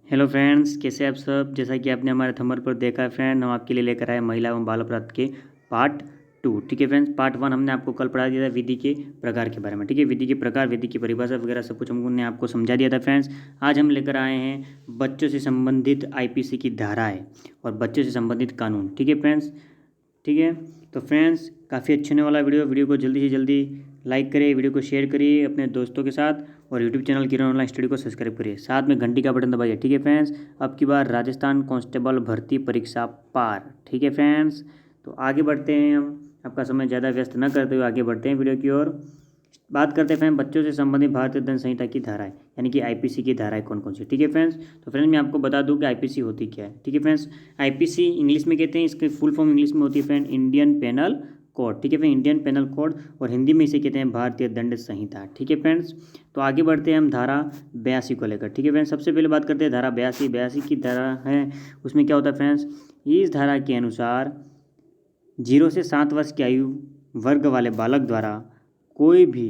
Hello friends, कैसे आप सब। जैसा कि आपने हमारे थंबनेल पर देखा है फ्रेंड, हम आपके लिए लेकर आए महिला एवं बाल अपराध के पार्ट 2। ठीक है फ्रेंड्स, पार्ट 1 हमने आपको कल पढ़ा दिया था विधि के प्रकार के बारे में। ठीक है, विधि के प्रकार, विधि की परिभाषा वगैरह सब कुछ हमने आपको समझा दिया था फ्रेंड्स। आज हम लेकर आए हैं बच्चों से संबंधित आईपीसी की धाराएँ और बच्चों से संबंधित कानून। ठीक है फ्रेंड्स, ठीक है। तो फ्रेंड्स, काफ़ी अच्छे होने वाला वीडियो को जल्दी से जल्दी लाइक करिए, वीडियो को शेयर करिए अपने दोस्तों के साथ और यूट्यूब चैनल किरण ऑनलाइन स्टडी को सब्सक्राइब करिए, साथ में घंटी का बटन दबाइए। ठीक है फ्रेंड्स, अब की बार राजस्थान कांस्टेबल भर्ती परीक्षा पार। ठीक है फ्रेंड्स, तो आगे बढ़ते हैं हम, आपका समय ज़्यादा व्यस्त न करते हुए आगे बढ़ते हैं वीडियो की ओर। बात करते हैं फ्रेंड बच्चों से संबंधित भारतीय दंड संहिता की धाराएं, यानी कि आईपीसी की धाराएं कौन कौन सी। ठीक है फ्रेंड्स, तो फ्रेंड्स मैं आपको बता दूं कि आईपीसी होती क्या है। ठीक है फ्रेंड्स, आईपीसी इंग्लिश में कहते हैं, इसकी फुल फॉर्म इंग्लिश में होती है फ्रेंड इंडियन पेनल कोड। ठीक है फ्रेंड, इंडियन पेनल कोड, और हिंदी में इसे कहते हैं भारतीय दंड संहिता। ठीक है फ्रेंड्स, तो आगे बढ़ते हैं हम धारा 82 को लेकर। ठीक है फ्रेंड्स, सबसे पहले बात करते हैं धारा 82 की धारा है, उसमें क्या होता है फ्रेंड्स, इस धारा के अनुसार 0 से 7 वर्ष की आयु वर्ग वाले बालक द्वारा कोई भी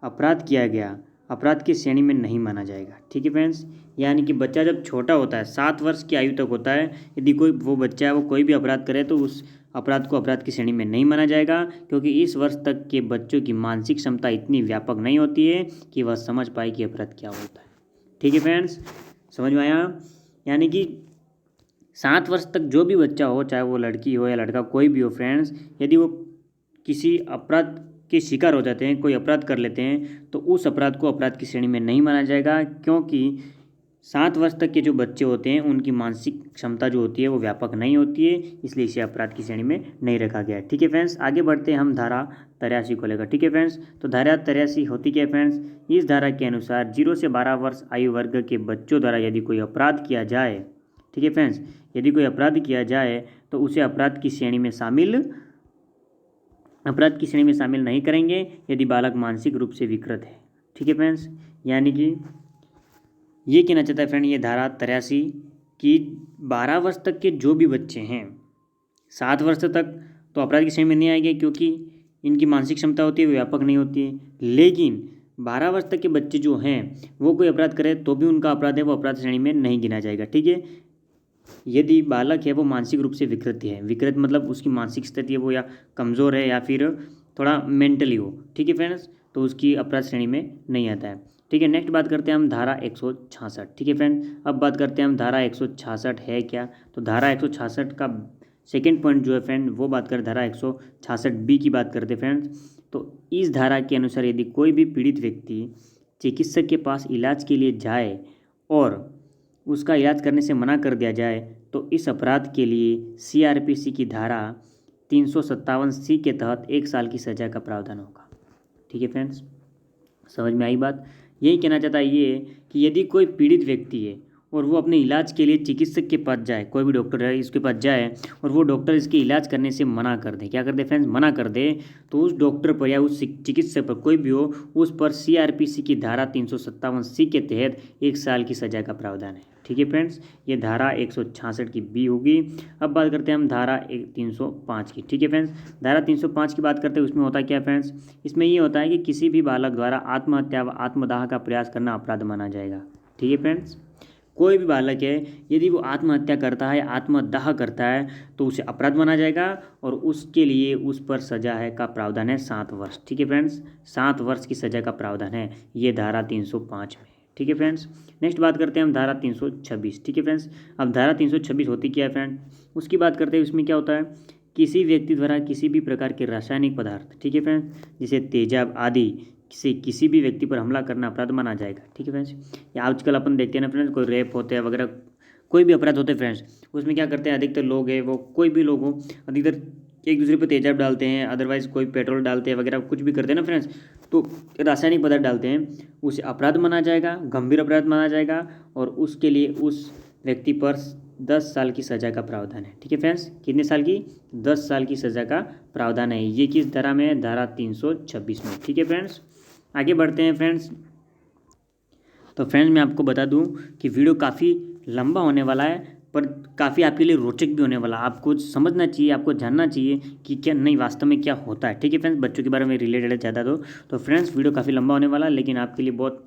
अपराध किया गया अपराध की श्रेणी में नहीं माना जाएगा। ठीक है फ्रेंड्स, यानी कि बच्चा जब छोटा होता है, 7 वर्ष की आयु तक होता है, यदि कोई वो बच्चा है वो कोई भी अपराध करे तो उस अपराध को अपराध की श्रेणी में नहीं माना जाएगा, क्योंकि इस वर्ष तक के बच्चों की मानसिक क्षमता इतनी व्यापक नहीं होती है कि वह समझ पाए कि अपराध क्या होता है। ठीक है फ्रेंड्स, समझ में आया। यानी कि 7 वर्ष तक जो भी बच्चा हो, चाहे वो लड़की हो या लड़का कोई भी हो फ्रेंड्स, यदि वो किसी अपराध के शिकार हो जाते हैं, कोई अपराध कर लेते हैं, तो उस अपराध को अपराध की श्रेणी में नहीं माना जाएगा, क्योंकि 7 वर्ष तक के जो बच्चे होते हैं उनकी मानसिक क्षमता जो होती है वो व्यापक नहीं होती है, इसलिए इसे अपराध की श्रेणी में नहीं रखा गया है। ठीक है फ्रेंड्स, आगे बढ़ते हैं हम धारा 83 को लेकर। ठीक है फ्रेंड्स, तो धारा 83 होती क्या है फ्रेंड्स, इस धारा के अनुसार 0 से 12 वर्ष आयु वर्ग के बच्चों द्वारा यदि कोई अपराध किया जाए, ठीक है फ्रेंड्स, यदि कोई अपराध किया जाए तो उसे अपराध की श्रेणी में शामिल नहीं करेंगे यदि बालक मानसिक रूप से विकृत है। ठीक है फ्रेंड्स, यानी कि ये कहना चाहता है फ्रेंड ये धारा 83 कि 12 वर्ष तक के जो भी बच्चे हैं, 7 वर्ष तक तो अपराध की श्रेणी में नहीं आएंगे, क्योंकि इनकी मानसिक क्षमता होती है वो व्यापक नहीं होती है। लेकिन 12 वर्ष तक के बच्चे जो हैं वो कोई अपराध करे तो भी उनका अपराध है वो अपराध श्रेणी में नहीं गिना जाएगा। ठीक है, यदि बालक है वो मानसिक रूप से विकृत है, विकृत मतलब उसकी मानसिक स्थिति है वो या कमज़ोर है या फिर थोड़ा मेंटली हो, ठीक है फ्रेंड्स, तो उसकी अपराध श्रेणी में नहीं आता है। ठीक है, नेक्स्ट बात करते हैं हम धारा 166। ठीक है फ्रेंड, अब बात करते हैं हम धारा 166 है क्या। तो धारा 166 का सेकेंड पॉइंट जो है फ्रेंड वो बात करें, धारा 166 की बात करते हैं फ्रेंड्स। तो इस धारा के अनुसार यदि कोई भी पीड़ित व्यक्ति चिकित्सक के पास इलाज के लिए जाए और उसका इलाज करने से मना कर दिया जाए तो इस अपराध के लिए सीआरपीसी की धारा 357C के तहत 1 साल की सज़ा का प्रावधान होगा। ठीक है फ्रेंड्स, समझ में आई बात। यही कहना चाहता है ये कि यदि कोई पीड़ित व्यक्ति है और वो अपने इलाज के लिए चिकित्सक के पास जाए, कोई भी डॉक्टर है इसके पास जाए और वो डॉक्टर इसके इलाज करने से मना कर दे, क्या कर दे फ्रेंड्स, मना कर दे, तो उस डॉक्टर पर या उस चिकित्सक पर कोई भी हो उस पर सीआरपीसी की धारा 357C के तहत 1 साल की सज़ा का प्रावधान है। ठीक है फ्रेंड्स, ये धारा 166 की बी होगी। अब बात करते हैं हम धारा 305 की। ठीक है फ्रेंड्स, धारा 305 की बात करते हैं, उसमें होता है क्या फ्रेंड्स, इसमें ये होता है कि किसी भी बालक द्वारा आत्महत्या व आत्मदाह का प्रयास करना अपराध माना जाएगा। ठीक है फ्रेंड्स, कोई भी बालक है यदि वो आत्महत्या करता है, आत्मदाह करता है तो उसे अपराध माना जाएगा और उसके लिए उस पर सजा है का प्रावधान है 7 वर्ष। ठीक है फ्रेंड्स, 7 वर्ष की सजा का प्रावधान है ये धारा 305 में। ठीक है फ्रेंड्स, नेक्स्ट बात करते हैं हम धारा 326। ठीक है फ्रेंड्स, अब धारा 326 होती क्या है फ्रेंड, उसकी बात करते हैं। उसमें क्या होता है, किसी व्यक्ति द्वारा किसी भी प्रकार के रासायनिक पदार्थ, ठीक है फ्रेंड्स, जैसे तेजाब आदि से किसी भी व्यक्ति पर हमला करना अपराध माना जाएगा। ठीक है फ्रेंड्स, या आजकल अपन देखते हैं ना फ्रेंड्स, कोई रेप होते हैं वगैरह, कोई भी अपराध होते हैं फ्रेंड्स, उसमें क्या करते हैं, अधिकतर लोग हैं वो कोई भी लोग हो अधिकतर एक दूसरे पर तेजाब डालते हैं, अदरवाइज कोई पेट्रोल डालते हैं वगैरह, कुछ भी करते हैं ना फ्रेंड्स, तो रासायनिक पदार्थ डालते हैं, उसे अपराध माना जाएगा, गंभीर अपराध माना जाएगा और उसके लिए उस व्यक्ति पर 10 साल की सज़ा का प्रावधान है। ठीक है फ्रेंड्स, कितने साल की, 10 साल की सज़ा का प्रावधान है। ये किस धारा में है, धारा 326 में। ठीक है फ्रेंड्स, आगे बढ़ते हैं फ्रेंड्स। तो फ्रेंड्स मैं आपको बता दूं कि वीडियो काफ़ी लंबा होने वाला है पर काफ़ी आपके लिए रोचक भी होने वाला है। आपको समझना चाहिए, आपको जानना चाहिए कि क्या नहीं वास्तव में क्या होता है। ठीक है फ्रेंड्स, बच्चों के बारे में रिलेटेड है ज़्यादा तो फ्रेंड्स वीडियो काफ़ी लंबा होने वाला है, लेकिन आपके लिए बहुत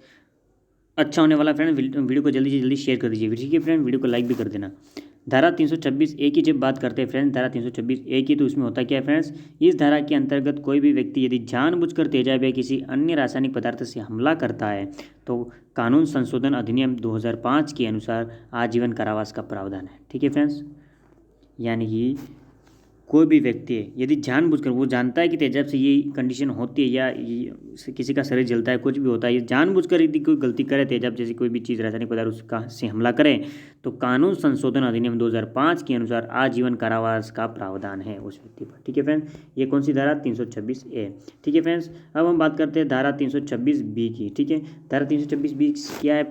अच्छा होने वाला फ्रेंड, वीडियो को जल्दी से जल्दी शेयर कर दीजिए, ठीक है फ्रेंड, वीडियो को लाइक भी कर देना। धारा 326A की जब बात करते हैं फ्रेंड्स, धारा 326A की, तो उसमें होता क्या है फ्रेंड्स, इस धारा के अंतर्गत कोई भी व्यक्ति यदि जानबूझकर तेजाब या किसी अन्य रासायनिक पदार्थ से हमला करता है तो कानून संशोधन अधिनियम 2005 के अनुसार आजीवन कारावास का प्रावधान है, ठीक है फ्रेंड्स। यानी कि कोई भी व्यक्ति है यदि जानबूझकर, वो जानता है कि तेजाब से ये कंडीशन होती है या किसी का शरीर जलता है, कुछ भी होता है, ये जानबूझकर यदि कोई गलती करे, तेजाब जैसी कोई भी चीज़ रासायनिक पदार्थ उसका से हमला करे, तो कानून संशोधन अधिनियम 2005 के अनुसार आजीवन कारावास का प्रावधान है उस व्यक्ति पर, ठीक है फ्रेंड्स। ये कौन सी धारा, 326A, ठीक है फ्रेंड्स। अब हम बात करते हैं धारा 326B की, ठीक है। धारा 326B क्या है,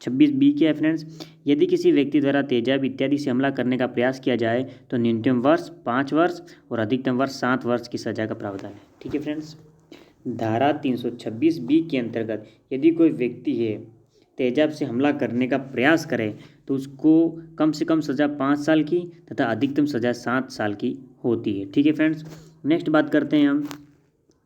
26B क्या है फ्रेंड्स, यदि किसी व्यक्ति द्वारा तेजाब इत्यादि से हमला करने का प्रयास किया जाए तो न्यूनतम वर्ष 5 वर्ष और अधिकतम वर्ष 7 वर्ष की सजा का प्रावधान है, ठीक है फ्रेंड्स। धारा 326B के अंतर्गत यदि कोई व्यक्ति है तेजाब से हमला करने का प्रयास करे तो उसको कम से कम सज़ा 5 साल की तथा अधिकतम सज़ा 7 साल की होती है, ठीक है फ्रेंड्स। नेक्स्ट बात करते हैं हम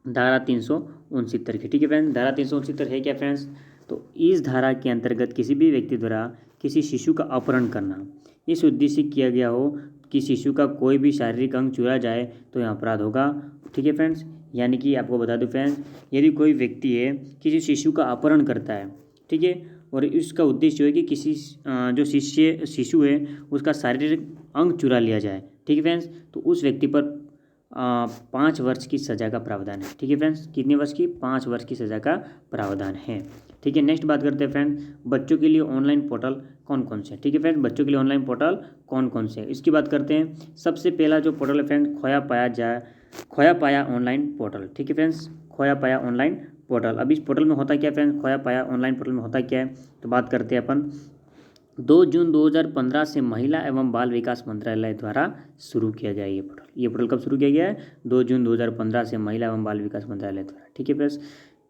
धारा 369 की, ठीक है फ्रेंड्स। धारा 369 है क्या फ्रेंड्स, तो इस धारा के अंतर्गत किसी भी व्यक्ति द्वारा किसी शिशु का अपहरण करना इस उद्देश्य किया गया हो कि शिशु का कोई भी शारीरिक अंग चुरा जाए तो यह अपराध होगा, ठीक है फ्रेंड्स। यानी कि आपको बता दूं फ्रेंड्स, यदि कोई व्यक्ति है किसी शिशु का अपहरण करता है, ठीक है, और इसका उद्देश्य है कि किसी जो शिशु है उसका शारीरिक अंग चुरा लिया जाए, ठीक है फ्रेंड्स, तो उस व्यक्ति पर 5 वर्ष की सज़ा का प्रावधान है, ठीक है फ्रेंड्स। कितने वर्ष की, 5 वर्ष की सज़ा का प्रावधान है, ठीक है। नेक्स्ट बात करते हैं फ्रेंड, बच्चों के लिए ऑनलाइन पोर्टल कौन कौन से हैं, ठीक है फ्रेंड। बच्चों के लिए ऑनलाइन पोर्टल कौन कौन से हैं इसकी बात करते हैं। सबसे पहला जो पोर्टल है फ्रेंड, खोया पाया ऑनलाइन पोर्टल, ठीक है फ्रेंड्स, खोया पाया ऑनलाइन पोर्टल। अब इस पोर्टल में होता क्या है फ्रेंड्स, खोया पाया ऑनलाइन पोर्टल में होता क्या है, तो बात करते हैं अपन 2 जून 2015 से महिला एवं बाल विकास मंत्रालय द्वारा शुरू किया गया ये पोर्टल। ये पोर्टल कब शुरू किया गया है, 2 जून 2015 से महिला एवं बाल विकास मंत्रालय द्वारा, ठीक है फ्रेंड्स।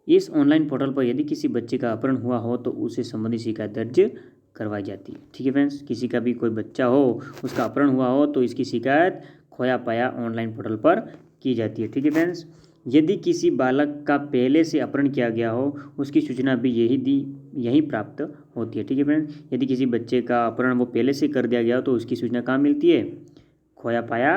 इस ऑनलाइन पोर्टल पर यदि किसी बच्चे का अपहरण हुआ हो तो उसे संबंधित शिकायत दर्ज करवाई जाती है, ठीक है फ्रेंड्स। किसी का भी कोई बच्चा हो, उसका अपहरण हुआ हो तो इसकी शिकायत खोया पाया ऑनलाइन पोर्टल पर की जाती है, ठीक है फ्रेंड्स। यदि किसी बालक का पहले से अपहरण किया गया हो उसकी सूचना भी यही प्राप्त होती है, ठीक है फ्रेंड्स। यदि किसी बच्चे का अपहरण वो पहले से कर दिया गया हो तो उसकी सूचना कहाँ मिलती है, खोया पाया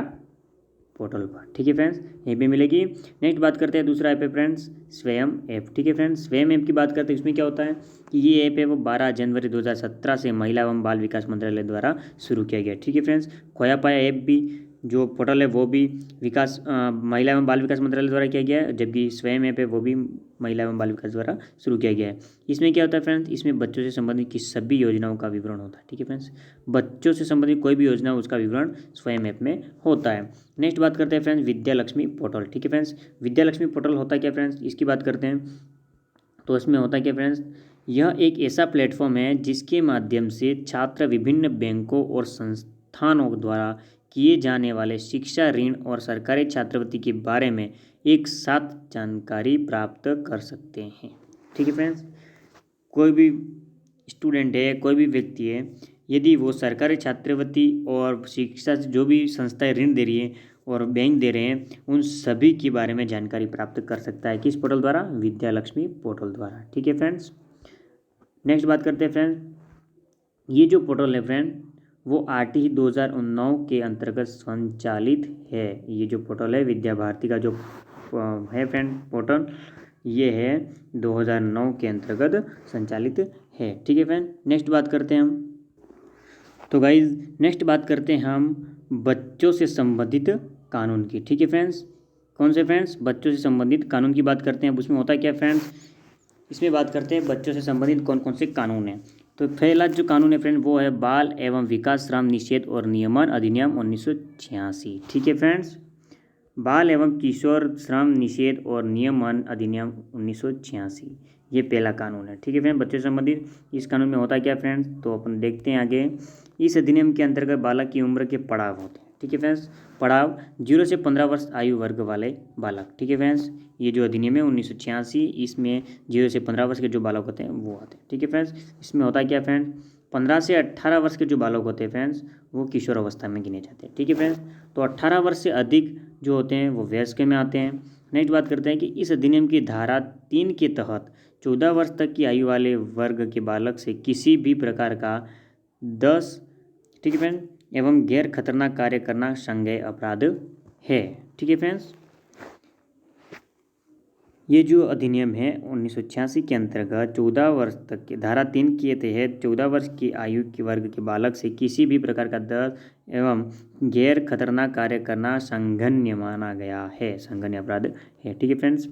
पोर्टल पर, ठीक है फ्रेंड्स, यहीं पे मिलेगी। नेक्स्ट बात करते हैं दूसरा ऐप है फ्रेंड्स, स्वयं ऐप, ठीक है फ्रेंड्स। स्वयं ऐप की बात करते हैं, इसमें क्या होता है कि ये ऐप है वो 12 जनवरी 2017 से महिला एवं बाल विकास मंत्रालय द्वारा शुरू किया गया, ठीक है फ्रेंड्स। खोया पाया ऐप भी जो पोर्टल है वो भी महिला एवं बाल विकास मंत्रालय द्वारा किया गया है, जबकि स्वयं ऐप है वो भी महिला एवं बाल विकास द्वारा शुरू किया गया है। इसमें क्या होता है फ्रेंड्स, इसमें बच्चों से संबंधित की सभी योजनाओं का विवरण होता है, ठीक है फ्रेंड्स। बच्चों से संबंधित कोई भी योजना उसका विवरण स्वयं ऐप में होता है। नेक्स्ट बात करते हैं फ्रेंड्स, विद्या लक्ष्मी पोर्टल, ठीक है फ्रेंड्स। विद्या लक्ष्मी पोर्टल होता है क्या फ्रेंड्स, इसकी बात करते हैं तो इसमें होता है क्या फ्रेंड्स, यह एक ऐसा प्लेटफॉर्म है जिसके माध्यम से छात्र विभिन्न बैंकों और संस्थानों द्वारा किए जाने वाले शिक्षा ऋण और सरकारी छात्रवृत्ति के बारे में एक साथ जानकारी प्राप्त कर सकते हैं, ठीक है फ्रेंड्स। कोई भी स्टूडेंट है, कोई भी व्यक्ति है, यदि वो सरकारी छात्रवृत्ति और शिक्षा से जो भी संस्थाएं ऋण दे रही है और बैंक दे रहे हैं उन सभी के बारे में जानकारी प्राप्त कर सकता है, किस पोर्टल द्वारा, विद्या लक्ष्मी पोर्टल द्वारा, ठीक है फ्रेंड्स। नेक्स्ट बात करते हैं फ्रेंड्स, ये जो पोर्टल है फ्रेंड वो RT 2009 के अंतर्गत संचालित है। ये जो पोर्टल है विद्या भारती का जो है फ्रेंड पोर्टल, ये है 2009 के अंतर्गत संचालित है, ठीक है फ्रेंड। नेक्स्ट बात करते हैं हम, तो गाइज नेक्स्ट बात करते हैं हम बच्चों से संबंधित कानून की, ठीक है फ्रेंड्स। कौन से फ्रेंड्स, बच्चों से संबंधित कानून की बात करते हैं। अब उसमें होता है क्या फ्रेंड्स, इसमें बात करते हैं बच्चों से संबंधित कौन कौन से कानून हैं। तो पहला जो कानून है फ्रेंड वो है बाल एवं विकास श्रम निषेध और नियमन अधिनियम 1986, ठीक है फ्रेंड्स। बाल एवं किशोर श्रम निषेध और नियमन अधिनियम 1986, ये पहला कानून है, ठीक है फ्रेंड, बच्चों से संबंधित। इस कानून में होता क्या फ्रेंड्स, तो अपन देखते हैं आगे। इस अधिनियम के अंतर्गत बालक की उम्र के पड़ाव होते हैं, ठीक है फ्रेंड्स। पड़ाव 0 से 15 वर्ष आयु वर्ग वाले बालक, ठीक है फ्रेंड्स। ये जो अधिनियम है 1986, इसमें 0 से 15 वर्ष के जो बालक होते हैं वो आते हैं, ठीक है फ्रेंड्स। इसमें होता है क्या फ्रेंड, 15 से 18 वर्ष के जो बालक होते हैं फ्रेंड्स वो किशोर अवस्था में गिने जाते हैं, ठीक है फ्रेंड्स। तो 18 वर्ष से अधिक जो होते हैं वो वयस्क में आते हैं। नेक्स्ट बात करते हैं कि इस अधिनियम की धारा 3 के तहत 14 वर्ष तक की आयु वाले वर्ग के बालक से किसी भी प्रकार का 10, ठीक है फ्रेंड, एवं गैर खतरनाक कार्य करना संज्ञेय अपराध है। ठीक है फ्रेंड्स, ये जो अधिनियम है 1986 के अंतर्गत 14 वर्ष तक के धारा 3 के तहत 14 वर्ष की आयु के वर्ग के बालक से किसी भी प्रकार का 10 एवं गैर खतरनाक कार्य करना संज्ञेय माना गया है, संज्ञेय अपराध है। ठीक है फ्रेंड्स,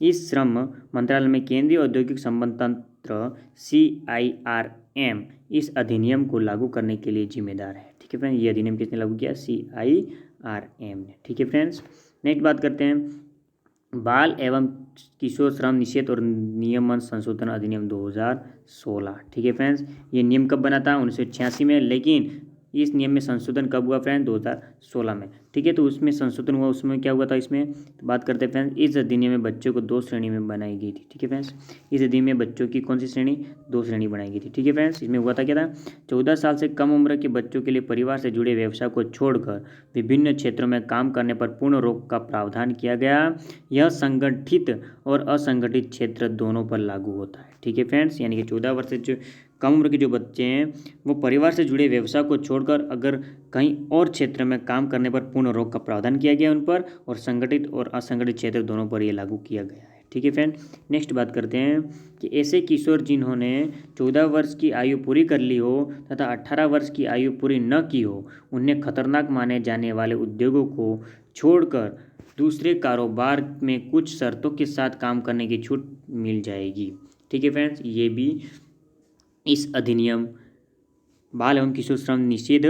इस श्रम मंत्रालय में केंद्रीय औद्योगिक संबंध तंत्र CIRM इस अधिनियम को लागू करने के लिए जिम्मेदार है। ठीक है फ्रेंड्स, ये अधिनियम किसने लागू किया? CIRM ने। ठीक है फ्रेंड्स, नेक्स्ट बात करते हैं बाल एवं किशोर श्रम निषेध और नियमन संशोधन अधिनियम 2016। ठीक है फ्रेंड्स, ये नियम कब बना था? 1986 में, लेकिन इस नियम में संशोधन कब हुआ फ्रेंड? 2016 में। ठीक है, तो उसमें संशोधन हुआ, उसमें क्या हुआ था? इसमें तो बात करते हैं फ्रेंड्स, इस अधिनियम में बच्चों को 2 श्रेणी में बनाई गई थी। ठीक है फ्रेंड्स, इस अधिनियम में बच्चों की कौन सी श्रेणी? 2 श्रेणी बनाई गई थी। ठीक है फ्रेंड्स, इसमें हुआ था क्या था? 14 साल से कम उम्र के बच्चों के लिए परिवार से जुड़े व्यवसाय को छोड़कर विभिन्न क्षेत्रों में काम करने पर पूर्ण रोक का प्रावधान किया गया। यह संगठित और असंगठित क्षेत्र दोनों पर लागू होता है। ठीक है फ्रेंड्स, यानी कि 14 वर्ष से जो कम उम्र के जो बच्चे हैं वो परिवार से जुड़े व्यवसाय को छोड़कर अगर कहीं और क्षेत्र में काम करने पर पूर्ण रोक का प्रावधान किया गया उन पर, और संगठित और असंगठित क्षेत्र दोनों पर ये लागू किया गया है। ठीक है फ्रेंड, नेक्स्ट बात करते हैं कि ऐसे किशोर जिन्होंने 14 वर्ष की आयु पूरी कर ली हो तथा 18 वर्ष की आयु पूरी न की हो, उन्हें खतरनाक माने जाने वाले उद्योगों को छोड़कर दूसरे कारोबार में कुछ शर्तों के साथ काम करने की छूट मिल जाएगी। ठीक है फ्रेंड्स, ये भी इस अधिनियम बाल एवं किशोर श्रम निषेध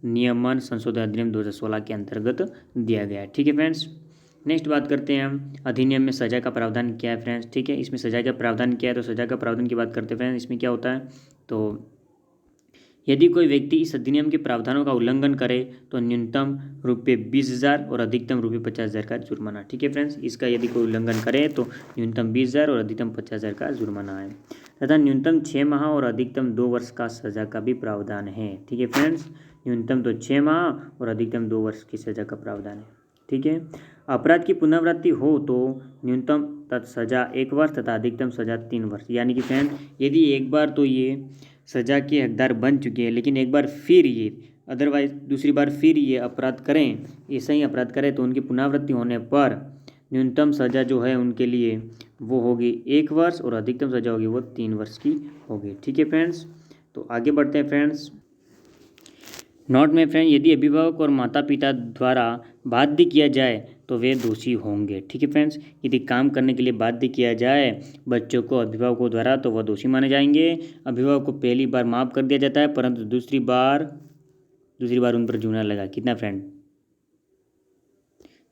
नियमन संशोधन अधिनियम 2016 के अंतर्गत दिया गया है। ठीक है फ्रेंड्स, नेक्स्ट बात करते हैं हम अधिनियम में सजा का प्रावधान क्या है फ्रेंड्स। ठीक है, इसमें सजा का प्रावधान क्या है? तो सजा का प्रावधान की बात करते हैं फ्रेंड्स, इसमें क्या होता है? तो यदि कोई व्यक्ति इस अधिनियम के प्रावधानों का उल्लंघन करे तो न्यूनतम ₹20,000 और अधिकतम ₹50,000 का जुर्माना। ठीक है फ्रेंड्स, इसका यदि कोई उल्लंघन करे तो न्यूनतम 20,000 और अधिकतम 50,000 का जुर्माना है तथा न्यूनतम 6 माह और अधिकतम 2 वर्ष का सजा का भी प्रावधान है। ठीक है फ्रेंड्स, न्यूनतम तो 6 माह और अधिकतम 2 वर्ष की सजा का प्रावधान है। ठीक है, अपराध की पुनरावृत्ति हो तो न्यूनतम सजा 1 वर्ष तथा अधिकतम सजा 3 वर्ष। यानी कि फ्रेंड, यदि एक बार तो ये सजा के हकदार बन चुके हैं, लेकिन एक बार फिर ये अदरवाइज दूसरी बार फिर ये अपराध करें, ऐसा ही अपराध करें, तो उनकी पुनरावृत्ति होने पर न्यूनतम सज़ा जो है उनके लिए वो होगी 1 वर्ष और अधिकतम सज़ा होगी वो 3 वर्ष की होगी। ठीक है फ्रेंड्स, तो आगे बढ़ते हैं फ्रेंड्स। नोट में फ्रेंड, यदि अभिभावक और माता पिता द्वारा बाध्य किया जाए तो वे दोषी होंगे। ठीक है फ्रेंड्स, यदि काम करने के लिए बाध्य किया जाए बच्चों को अभिभावकों द्वारा तो वह दोषी माने जाएंगे। अभिभावक को पहली बार माफ़ कर दिया जाता है, परंतु दूसरी बार उन पर जुर्माना लगा। कितना फ्रेंड?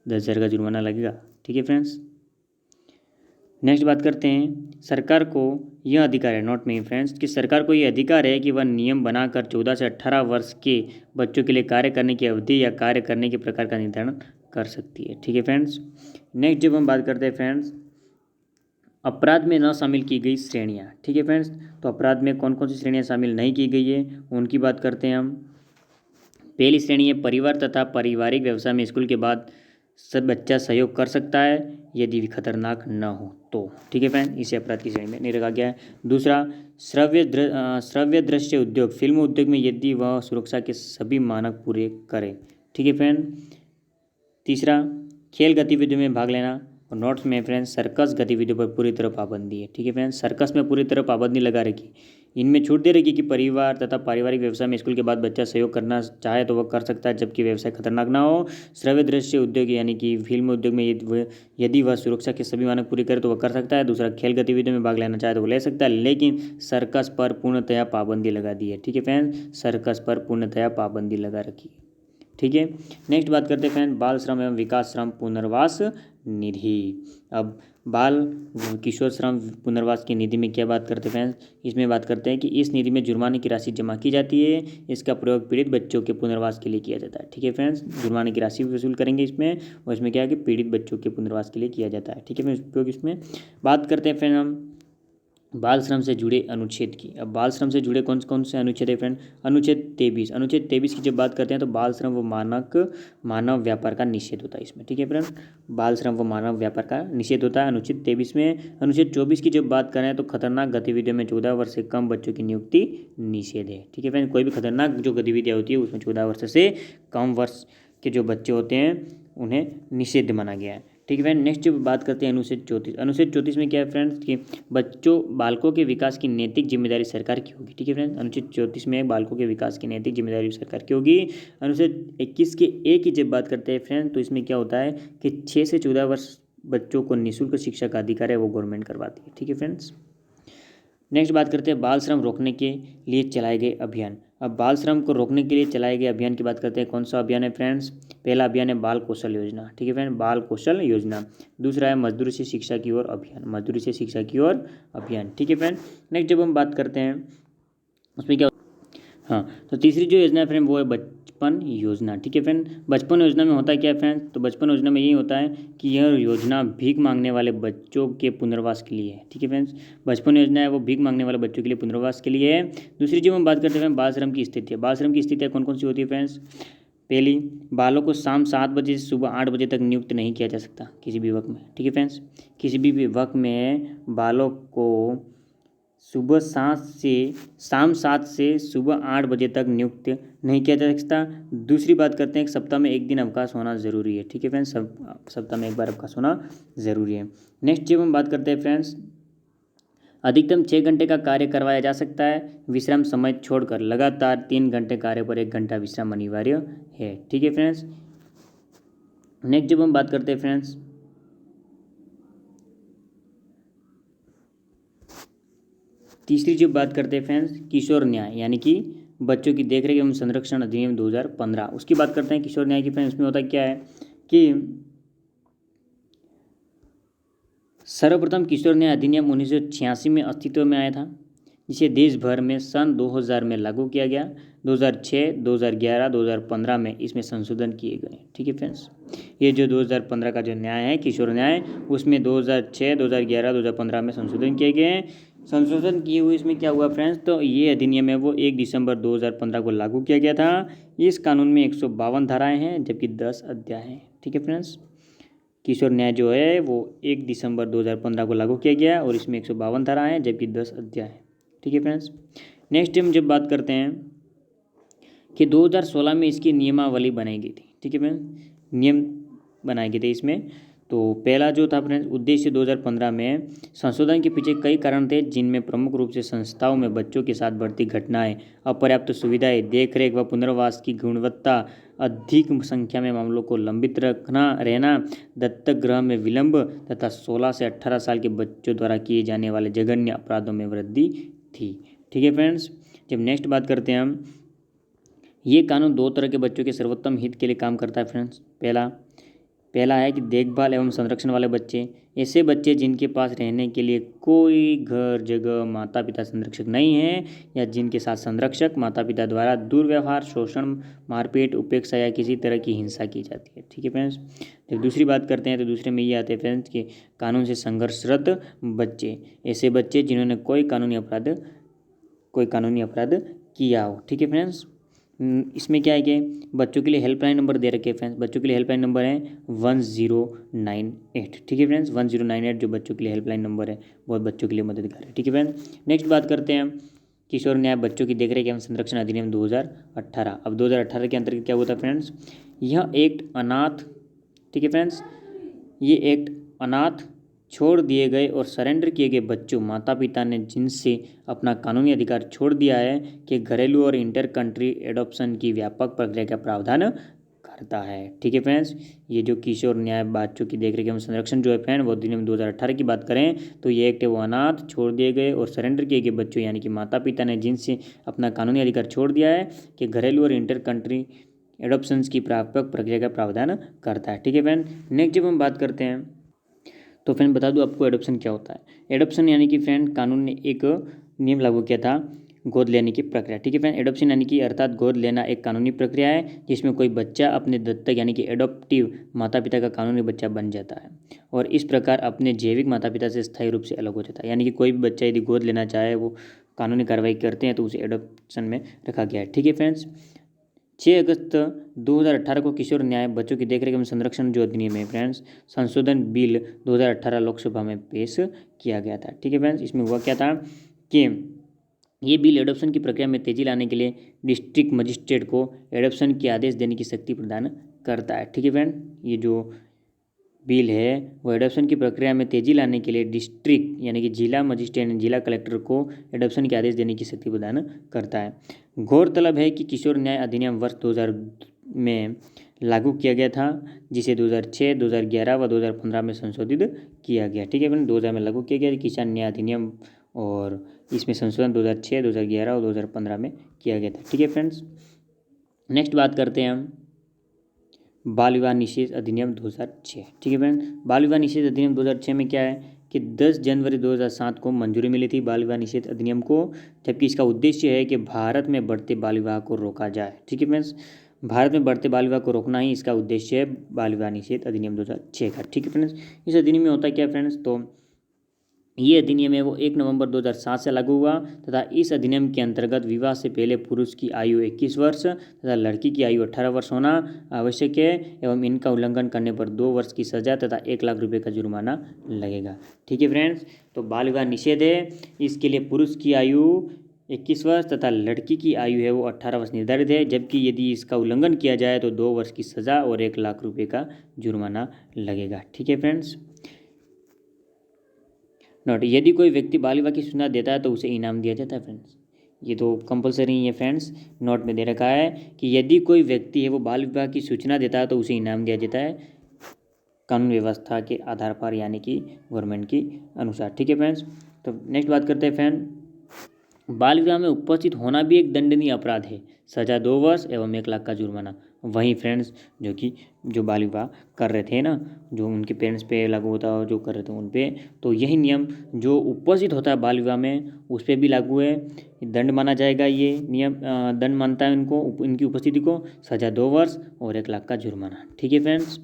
10,000 का जुर्माना लगेगा। ठीक है फ्रेंड्स, नेक्स्ट बात करते हैं सरकार को यह अधिकार है, नोट में फ्रेंड्स, कि सरकार को यह अधिकार है कि वह नियम बनाकर 14 से 18 वर्ष के बच्चों के लिए कार्य करने की अवधि या कार्य करने के प्रकार का निर्धारण कर सकती है। ठीक है फ्रेंड्स, नेक्स्ट जब हम बात करते हैं फ्रेंड्स अपराध में न शामिल की गई श्रेणियाँ। ठीक है फ्रेंड्स, तो अपराध में कौन कौन सी श्रेणियाँ शामिल नहीं की गई है उनकी बात करते हैं हम। पहली श्रेणी है परिवार तथा पारिवारिक व्यवसाय में स्कूल के बाद सब बच्चा सहयोग कर सकता है यदि खतरनाक न हो तो। ठीक है फ्रेंड, इसे अपराध की श्रेणी में नहीं रखा गया है। दूसरा, श्रव्य दृश्य उद्योग, फिल्म उद्योग में यदि वह सुरक्षा के सभी मानक पूरे करे। ठीक है फ्रेंड। तीसरा, खेल गतिविधियों में भाग लेना, और नोट्स में फ्रेंड्स सर्कस गतिविधियों पर पूरी तरह पाबंदी है। ठीक है फ्रेंड्स, सर्कस में पूरी तरह पाबंदी लगा रखी। इनमें छूट दे रखी कि परिवार तथा पारिवारिक व्यवसाय में स्कूल के बाद बच्चा सहयोग करना चाहे तो वह कर सकता है जबकि व्यवसाय खतरनाक ना हो। श्रव्य दृश्य उद्योग यानी कि फिल्म उद्योग में यदि वह सुरक्षा के सभी मानक पूरी करे तो वह कर सकता है। दूसरा, खेल गतिविधियों में भाग लेना चाहे तो वह ले सकता है, लेकिन सर्कस पर पूर्णतया पाबंदी लगा दी है। ठीक है फ्रेंड्स, सर्कस पर पूर्णतया पाबंदी लगा रखी है। ठीक है, नेक्स्ट बात करते हैं फ्रेंड बाल श्रम एवं विकास श्रम पुनर्वास निधि। अब बाल किशोर श्रम पुनर्वास की निधि में क्या बात करते हैं फ्रेंड्स? इसमें बात करते हैं कि इस निधि में जुर्माने की राशि जमा की जाती है। इसका प्रयोग पीड़ित बच्चों के पुनर्वास के लिए किया जाता है। ठीक है फ्रेंड्स, जुर्माने की राशि भी वसूल करेंगे इसमें, और इसमें क्या है कि पीड़ित बच्चों के पुनर्वास के लिए किया जाता है। ठीक है फ्रेंड्स, उपयोग इसमें बात करते हैं फ्रेंड हम बाल श्रम से जुड़े अनुच्छेद की। अब बाल श्रम से जुड़े कौन कौन से अनुच्छेद है फ्रेंड? अनुच्छेद 23। अनुच्छेद 23 की जब बात करते हैं तो बाल श्रम व मानव व्यापार का निषेध होता है इसमें, ठीक है फ्रेंड। बाल श्रम व मानव व्यापार का निषेध होता है अनुच्छेद 23 में। अनुच्छेद 24 की जब बात करें तो खतरनाक गतिविधियों में 14 वर्ष से कम बच्चों की नियुक्ति निषेध है, ठीक है फ्रेंड। कोई भी खतरनाक जो गतिविधियाँ होती है उसमें 14 वर्ष से कम वर्ष के जो बच्चे होते हैं उन्हें निषिद्ध माना गया है, ठीक है फ्रेंड। नेक्स्ट जब बात करते हैं अनुच्छेद 34। अनुच्छेद 34 में क्या है फ्रेंड्स कि बालकों के विकास की नैतिक जिम्मेदारी सरकार की होगी, ठीक है फ्रेंड्स। अनुच्छेद 34 में बालकों के विकास की नैतिक जिम्मेदारी सरकार की होगी। अनुच्छेद 21 के ए की जब बात करते हैं फ्रेंड तो इसमें क्या होता है कि 6 से 14 वर्ष बच्चों को निःशुल्क शिक्षा का अधिकार है वो गवर्नमेंट करवाती है, ठीक है फ्रेंड्स। नेक्स्ट बात करते हैं बाल श्रम रोकने के लिए चलाए गए अभियान। अब बाल श्रम को रोकने के लिए चलाए गए अभियान की बात करते हैं। कौन सा अभियान है फ्रेंड्स? पहला अभियान है बाल कौशल योजना, ठीक है फ्रेंड, बाल कौशल योजना। दूसरा है मजदूरी से शिक्षा की ओर अभियान, मजदूरी से शिक्षा की ओर अभियान, ठीक है फ्रेंड। नेक्स्ट जब हम बात करते हैं उसमें क्या, हाँ, तो तीसरी जो योजना है फ्रेंड वो है बचपन योजना, ठीक है फ्रेंड। बचपन योजना में होता है क्या फ्रेंड? तो बचपन योजना में यही होता है कि यह योजना भीख मांगने वाले बच्चों के पुनर्वास के लिए है, ठीक है फ्रेंड्स। बचपन योजना है वो भीख मांगने वाले बच्चों के लिए पुनर्वास के लिए है। दूसरी जो हम बात करते हैं बाल श्रम की स्थिति है। बाल श्रम की स्थितियाँ कौन कौन सी होती है फ्रेंड्स? पहली, बालों को शाम 7 बजे से सुबह 8 बजे तक नियुक्त नहीं किया जा सकता किसी भी वक्त में, ठीक है फ्रेंड्स। किसी भी वक्त में बालों को सुबह 7 से शाम 7 से सुबह 8 बजे तक नियुक्त नहीं किया जा सकता। दूसरी बात करते हैं कि सप्ताह में एक दिन अवकाश होना ज़रूरी है, ठीक है फ्रेंड्स, सप्ताह में एक बार अवकाश होना ज़रूरी है। नेक्स्ट जब हम बात करते हैं फ्रेंड्स, अधिकतम 6 घंटे का कार्य करवाया जा सकता है, विश्राम समय छोड़कर लगातार 3 घंटे कार्य पर 1 घंटा विश्राम अनिवार्य है, ठीक है फ्रेंड्स। नेक्स्ट जब हम बात करते हैं फ्रेंड्स, तीसरी जो बात करते हैं फ्रेंड्स किशोर न्याय यानी कि बच्चों की देखरेख एवं संरक्षण अधिनियम 2015 उसकी बात करते हैं। किशोर न्याय की फ्रेंड्स उसमें होता क्या है कि सर्वप्रथम किशोर न्याय अधिनियम 1986 में अस्तित्व में आया था, जिसे देश भर में सन 2000 में लागू किया गया। 2006, 2011, 2015 में इसमें संशोधन किए गए, ठीक है फ्रेंड्स। ये जो 2015 का जो न्याय है किशोर न्याय उसमें 2006, 2011, 2015 में संशोधन किए गए हैं। संशोधन किए हुए इसमें क्या हुआ फ्रेंड्स, तो ये अधिनियम है वो 1 दिसंबर 2015 को लागू किया गया था। इस कानून में 152 धाराएं हैं जबकि 10 अध्याय हैं, ठीक है फ्रेंड्स। किशोर न्याय जो है वो 1 दिसंबर 2015 को लागू किया गया और इसमें 152 धाराएं हैं जबकि 10 अध्याय हैं, ठीक है फ्रेंड्स। नेक्स्ट हम जब बात करते हैं कि 2016 में इसकी नियमावली बनाई गई थी, ठीक है फ्रेंड्स, नियम बनाए गए थे इसमें। तो पहला जो था फ्रेंड्स उद्देश्य 2015 में संशोधन के पीछे कई कारण थे, जिनमें प्रमुख रूप से संस्थाओं में बच्चों के साथ बढ़ती घटनाएं, अपर्याप्त सुविधाएं, देखरेख व पुनर्वास की गुणवत्ता, अधिक संख्या में मामलों को लंबित रहना, दत्तक ग्रहण में विलंब तथा 16 से 18 साल के बच्चों द्वारा किए जाने वाले जघन्य अपराधों में वृद्धि थी, ठीक है फ्रेंड्स। जब नेक्स्ट बात करते हैं हम, ये कानून 2 तरह के बच्चों के सर्वोत्तम हित के लिए काम करता है फ्रेंड्स। पहला है कि देखभाल एवं संरक्षण वाले बच्चे, ऐसे बच्चे जिनके पास रहने के लिए कोई घर जगह माता पिता संरक्षक नहीं है या जिनके साथ संरक्षक माता पिता द्वारा दुर्व्यवहार, शोषण, मारपीट, उपेक्षा या किसी तरह की हिंसा की जाती है, ठीक है फ्रेंड्स। जब दूसरी बात करते हैं तो दूसरे में ये आते हैं फ्रेंड्स कि कानून से संघर्षरत बच्चे, ऐसे बच्चे जिन्होंने कोई कानूनी अपराध किया हो, ठीक है फ्रेंड्स। इसमें क्या है कि बच्चों के लिए हेल्पलाइन नंबर दे रखे हैं फ्रेंड्स। बच्चों के लिए हेल्पलाइन नंबर है 1098, ठीक है फ्रेंड्स। 1098 जो बच्चों के लिए हेल्पलाइन नंबर है बहुत बच्चों के लिए मददगार है, ठीक है फ्रेंड्स। नेक्स्ट बात करते हैं किशोर न्याय बच्चों की देखरेख एवं संरक्षण अधिनियम 2018। अब 2018 के अंतर्गत क्या होता है फ्रेंड्स, यह एक्ट अनाथ, ठीक है फ्रेंड्स, ये एक्ट अनाथ, छोड़ दिए गए और सरेंडर किए गए बच्चों, माता पिता ने जिनसे अपना कानूनी अधिकार छोड़ दिया है कि घरेलू और इंटर कंट्री एडॉप्शन की व्यापक प्रक्रिया का प्रावधान करता है, ठीक है फ्रेंड्स। ये जो किशोर न्याय बच्चों की देखरेख एवं संरक्षण जो है फ्रेंड वो अधिनियम 2018 की बात करें तो ये एक्ट है वो अनाथ, छोड़ दिए गए और सरेंडर किए गए बच्चों यानी कि माता पिता ने जिनसे अपना कानूनी अधिकार छोड़ दिया है कि घरेलू और इंटर कंट्री एडॉप्शंस की व्यापक प्रक्रिया का प्रावधान करता है, ठीक है फ्रेंड। नेक्स्ट जब हम बात करते हैं तो फ्रेंड बता दूं आपको एडॉप्शन क्या होता है। एडॉप्शन यानी कि फ्रेंड कानून ने एक नियम लागू किया था गोद लेने की प्रक्रिया। ठीक है फ्रेंड, एडॉप्शन यानी कि अर्थात गोद लेना एक कानूनी प्रक्रिया है जिसमें कोई बच्चा अपने दत्तक यानी कि एडॉप्टिव माता पिता का कानूनी बच्चा बन जाता है और इस प्रकार अपने जैविक माता पिता से स्थायी रूप से अलग हो जाता है। यानी कि कोई भी बच्चा यदि गोद लेना चाहे वो कानूनी कार्रवाई करते हैं तो उसे एडॉप्शन में रखा गया है। ठीक है फ्रेंड्स, 6 अगस्त 2018 को किशोर न्याय बच्चों की देखरेख एवं संरक्षण जो अधिनियम है फ्रेंड्स संशोधन बिल 2018 लोकसभा में पेश किया गया था। ठीक है फ्रेंड्स, इसमें हुआ क्या था कि ये बिल एडॉप्शन की प्रक्रिया में तेजी लाने के लिए डिस्ट्रिक्ट मजिस्ट्रेट को एडॉप्शन के आदेश देने की शक्ति प्रदान करता है। ठीक है फ्रेंड, ये जो बिल है वो एडॉप्शन की प्रक्रिया में तेजी लाने के लिए डिस्ट्रिक्ट यानी कि जिला मजिस्ट्रेट जिला कलेक्टर को एडॉप्शन के आदेश देने की शक्ति प्रदान करता है। गौरतलब है कि किशोर न्याय अधिनियम वर्ष 2000 में लागू किया गया था जिसे 2006, 2011 व 2015 में संशोधित किया गया। ठीक है फ्रेंड, 2000 में लागू किया गया किसान न्याय अधिनियम और इसमें संशोधन 2006, 2011 और 2015 में किया गया था। ठीक है फ्रेंड्स, नेक्स्ट बात करते हैं हम बाल विवाह निषेध अधिनियम 2006। ठीक है फ्रेंड, बाल विवाह निषेध अधिनियम 2006 में क्या है कि 10 जनवरी 2007 को मंजूरी मिली थी बाल विवाह निषेध अधिनियम को, जबकि इसका उद्देश्य है कि भारत में बढ़ते बाल विवाह को रोका जाए। ठीक है फ्रेंड्स, भारत में बढ़ते बाल विवाह को रोकना ही इसका उद्देश्य है बाल विवाह निषेध अधिनियम 2006 का। ठीक है फ्रेंड्स, इस अधिनियम में होता क्या है फ्रेंड्स, तो ये अधिनियम है वो 1 नवंबर 2007 से लागू हुआ तथा इस अधिनियम के अंतर्गत विवाह से पहले पुरुष की आयु 21 वर्ष तथा लड़की की आयु 18 वर्ष होना आवश्यक है एवं इनका उल्लंघन करने पर 2 वर्ष की सजा तथा 1 लाख रुपए का जुर्माना लगेगा। ठीक है फ्रेंड्स, तो बाल विवाह निषेध है, इसके लिए पुरुष की आयु 21 वर्ष तथा लड़की की आयु है वो 18 वर्ष निर्धारित है, जबकि यदि इसका उल्लंघन किया जाए तो 2 वर्ष की सजा और 1 लाख रुपये का जुर्माना लगेगा। ठीक है फ्रेंड्स, नोट, यदि कोई व्यक्ति बाल विवाह की सूचना देता है तो उसे इनाम दिया जाता है। फ्रेंड्स, ये तो कंपलसरी है फ्रेंड्स, नोट में दे रखा है कि यदि कोई व्यक्ति है वो बाल विवाह की सूचना देता है तो उसे इनाम दिया जाता है कानून व्यवस्था के आधार पर यानी कि गवर्नमेंट की अनुसार। ठीक है फ्रेंड्स, तो नेक्स्ट बात करते हैं फ्रेंड, बाल विवाह में उपस्थित होना भी एक दंडनीय अपराध है, सजा 2 वर्ष एवं 1 लाख का जुर्माना। वहीं फ्रेंड्स जो बाल विवाह कर रहे थे ना, जो उनके पेरेंट्स पे लागू होता है जो कर रहे थे उन पे, तो यही नियम जो उपस्थित होता है बाल विवाह में उस पर भी लागू है, दंड माना जाएगा। ये नियम दंड मानता है इनको, इनकी उपस्थिति को, सजा 2 वर्ष और 1 लाख का जुर्माना। ठीक है फ्रेंड्स,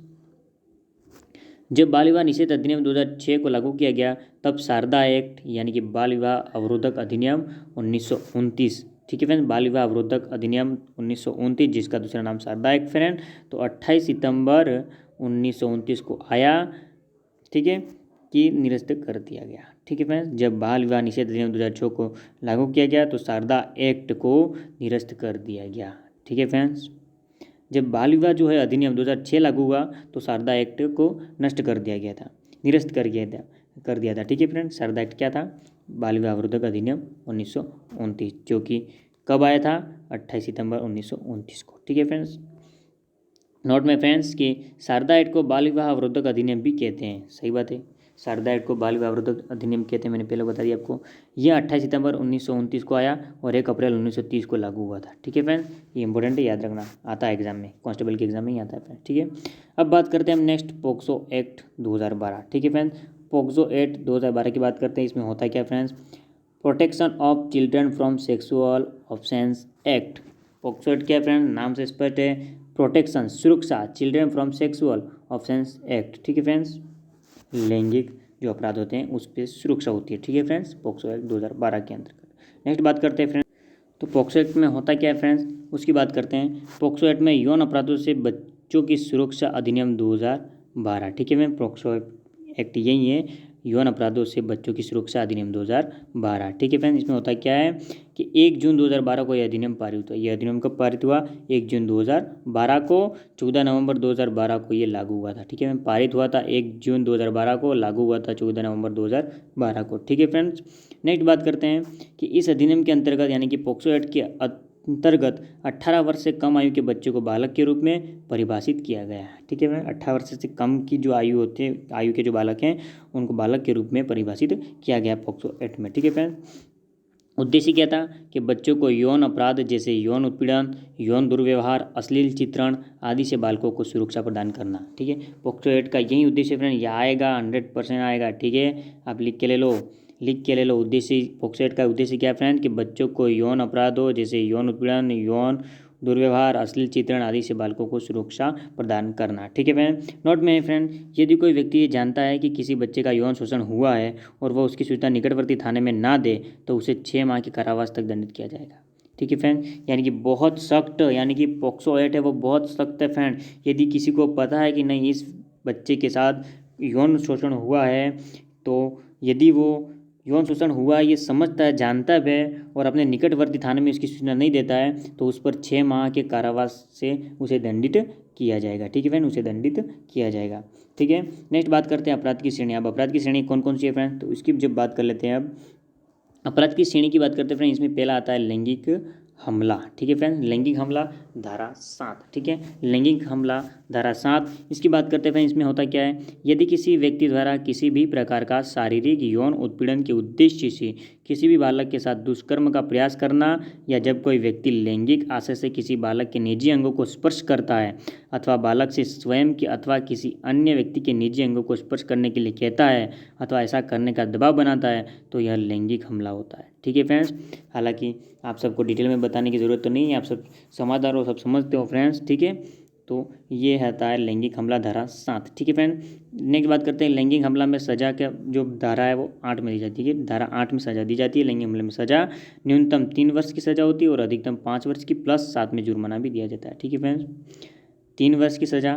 जब बाल विवाह निषेध अधिनियम 2006 को लागू किया गया तब शारदा एक्ट यानी कि बाल विवाह अवरोधक अधिनियम 1929, ठीक है फ्रेंड, बाल विवाह अवरोधक अधिनियम 1929 जिसका दूसरा नाम शारदा एक्ट फ्रेंड, तो 28 सितंबर 1929 को आया। ठीक है, कि निरस्त कर दिया गया। ठीक है फ्रेंड्स, जब बाल विवाह निषेध अधिनियम 2006 को लागू किया गया तो शारदा एक्ट को निरस्त कर दिया गया। ठीक है फ्रेंड्स, जब बाल विवाह जो है अधिनियम 2006 लागू हुआ तो शारदा एक्ट को नष्ट कर दिया गया था, निरस्त कर दिया था। ठीक है फ्रेंड्स, शारदा एक्ट क्या था, बाल विवाह अवरोधक अधिनियम 1929 जो कि कब आया था, 28 सितंबर 1929 को। ठीक है फ्रेंड्स, नोट में फ्रेंड्स कि शारदा एक्ट को बाल विवाह अवरोधक अधिनियम भी कहते हैं। सही बात है, शारदा एक्ट को बाल विवाह अवरोधक अधिनियम कहते हैं, मैंने पहले बता दिया आपको। यह 28 सितंबर 1929 को आया और 1 अप्रैल 1930 को लागू हुआ था। ठीक है फ्रेंड्स, ये इंपॉर्टेंट है, याद रखना, आता है एग्जाम में, कांस्टेबल के एग्जाम में ही आता है फ्रेंड्स। ठीक है, अब बात करते हैं हम नेक्स्ट पोक्सो एक्ट 2012। ठीक है फ्रेंड्स, पोक्सो एक्ट 2012 की बात करते हैं। इसमें होता है क्या friends, protection of children from sexual offence act. POCSO act क्या है फ्रेंड, नाम से स्पष्ट है, प्रोटेक्शन सुरक्षा children from sexual offence act. ठीक है फ्रेंड्स, लैंगिक जो अपराध होते हैं उस पर सुरक्षा होती है। ठीक है फ्रेंड्स, पोक्सो एक्ट 2012 के अंतर्गत। नेक्स्ट बात करते हैं फ्रेंड्स, तो पोक्सो एक्ट में होता क्या है फ्रेंड्स, उसकी बात करते हैं। पोक्सो एक्ट में यौन अपराधों से बच्चों की सुरक्षा अधिनियम 2012। ठीक है मैम, पोक्सो एक्ट यही है, यौन अपराधों से बच्चों की सुरक्षा अधिनियम 2012। ठीक है फ्रेंड्स, इसमें होता क्या है कि 1 जून 2012 को यह अधिनियम पारित हुआ। यह अधिनियम कब पारित हुआ, 1 जून 2012 को, 14 नवंबर 2012 को ये लागू हुआ था। ठीक है मैम, पारित हुआ था 1 जून 2012 को, लागू हुआ था 14 नवंबर 2012 को। ठीक है फ्रेंड्स, नेक्स्ट बात करते हैं कि इस अधिनियम के अंतर्गत यानी कि पोक्सो एक्ट के अंतर्गत 18 वर्ष से कम आयु के बच्चे को बालक के रूप में परिभाषित किया गया है। ठीक है, 18 वर्ष से कम की जो आयु होती है, आयु के जो बालक हैं उनको बालक के रूप में परिभाषित किया गया पोक्सो एक्ट में। ठीक है फ्रेंड्स, उद्देश्य क्या था कि बच्चों को यौन अपराध जैसे यौन उत्पीड़न, यौन दुर्व्यवहार, अश्लील चित्रण आदि से बालकों को सुरक्षा प्रदान करना। ठीक है, पोक्सो एक्ट का यही उद्देश्य फ्रेंड, यह आएगा 100% आएगा। ठीक है, आप लिख के ले लो, लिख के ले लो। उद्देश्य पॉक्सो एक्ट का उद्देश्य क्या है फ्रेंड कि बच्चों को यौन अपराधों जैसे यौन उत्पीड़न, यौन दुर्व्यवहार, अश्लील चित्रण आदि से बालकों को सुरक्षा प्रदान करना। ठीक है फ्रेंड। नोट में फ्रेंड, यदि कोई व्यक्ति ये जानता है कि किसी बच्चे का यौन शोषण हुआ है और वह उसकी सूचना निकटवर्ती थाने में ना दे तो उसे 6 माह के कारावास तक दंडित किया जाएगा। ठीक है फ्रेंड, यानी कि बहुत सख्त, यानी कि पॉक्सो एक्ट है वो बहुत सख्त है फ्रेंड। यदि किसी को पता है कि नहीं इस बच्चे के साथ यौन शोषण हुआ है, तो यदि वो यौन शोषण हुआ ये समझता है, जानता है और अपने निकटवर्ती थाने में उसकी सूचना नहीं देता है तो उस पर 6 माह के कारावास से उसे दंडित किया जाएगा। ठीक है फ्रेंड, उसे दंडित किया जाएगा। ठीक है, नेक्स्ट बात करते हैं अपराध की श्रेणी। अब अपराध की श्रेणी कौन कौन सी है फ्रेंड, तो इसकी जब बात कर लेते हैं। अब अपराध की श्रेणी की बात करते हैं फ्रेंड, इसमें पहला आता है लैंगिक हमला। ठीक है फ्रेंड, लैंगिक हमला धारा 7। ठीक है, लैंगिक हमला धारा 7 इसकी बात करते हैं फ्रेंड। इसमें होता क्या है, यदि किसी व्यक्ति द्वारा किसी भी प्रकार का शारीरिक यौन उत्पीड़न के उद्देश्य से किसी भी बालक के साथ दुष्कर्म का प्रयास करना, या जब कोई व्यक्ति लैंगिक आशय से किसी बालक के निजी अंगों को स्पर्श करता है अथवा बालक से स्वयं के अथवा किसी अन्य व्यक्ति के निजी अंगों को स्पर्श करने के लिए कहता है अथवा ऐसा करने का दबाव बनाता है तो यह लैंगिक हमला होता है। ठीक है फ्रेंड्स, हालांकि आप सबको डिटेल में बताने की ज़रूरत तो नहीं है, आप सब समझदार हो, सब समझते हो फ्रेंड्स। ठीक है, तो ये होता है लैंगिक हमला धारा 7। ठीक है फ्रेंड, नेक्स्ट बात करते हैं लैंगिक हमला में सज़ा का जो धारा है वो 8 में दी जाती है। धारा 8 में सज़ा दी जाती है। लैंगिक हमले में सज़ा न्यूनतम 3 वर्ष की सज़ा होती है और अधिकतम 5 वर्ष की, प्लस साथ में जुर्माना भी दिया जाता है। ठीक है फ्रेंड्स, 3 वर्ष की सज़ा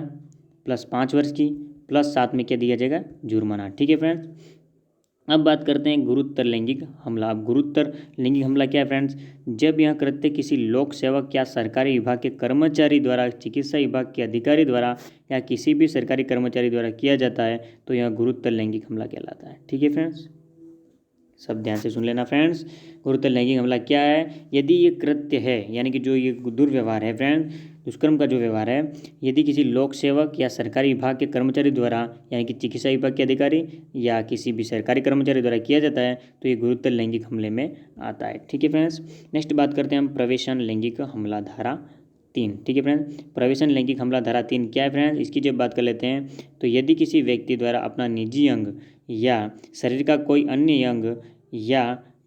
प्लस 5 वर्ष की, प्लस साथ में क्या दिया जाएगा, जुर्माना। ठीक है फ्रेंड्स, अब बात करते हैं गुरुतर लैंगिक हमला। अब गुरुतर लैंगिक हमला क्या है फ्रेंड्स, जब यह कृत्य किसी लोक सेवक या सरकारी विभाग के कर्मचारी द्वारा, चिकित्सा विभाग के अधिकारी द्वारा या किसी भी सरकारी कर्मचारी द्वारा किया जाता है तो यह गुरुतर लैंगिक हमला कहलाता है। ठीक है फ्रेंड्स, सब ध्यान से सुन लेना फ्रेंड्स। गुरुतर लैंगिक हमला क्या है, यदि ये कृत्य है यानी कि जो ये दुर्व्यवहार है फ्रेंड, दुष्कर्म का जो व्यवहार है, यदि किसी लोक सेवक या सरकारी विभाग के कर्मचारी द्वारा यानी कि चिकित्सा विभाग के अधिकारी या किसी भी सरकारी कर्मचारी द्वारा किया जाता है तो ये गुरुतर लैंगिक हमले में आता है। ठीक है फ्रेंड्स, नेक्स्ट बात करते हैं हम प्रवेशन लैंगिक हमला धारा 3। ठीक है फ्रेंड, प्रवेशन लैंगिक हमला धारा 3 क्या है फ्रेंड्स, इसकी जब बात कर लेते हैं तो यदि किसी व्यक्ति द्वारा अपना निजी अंग या शरीर का कोई अन्य अंग या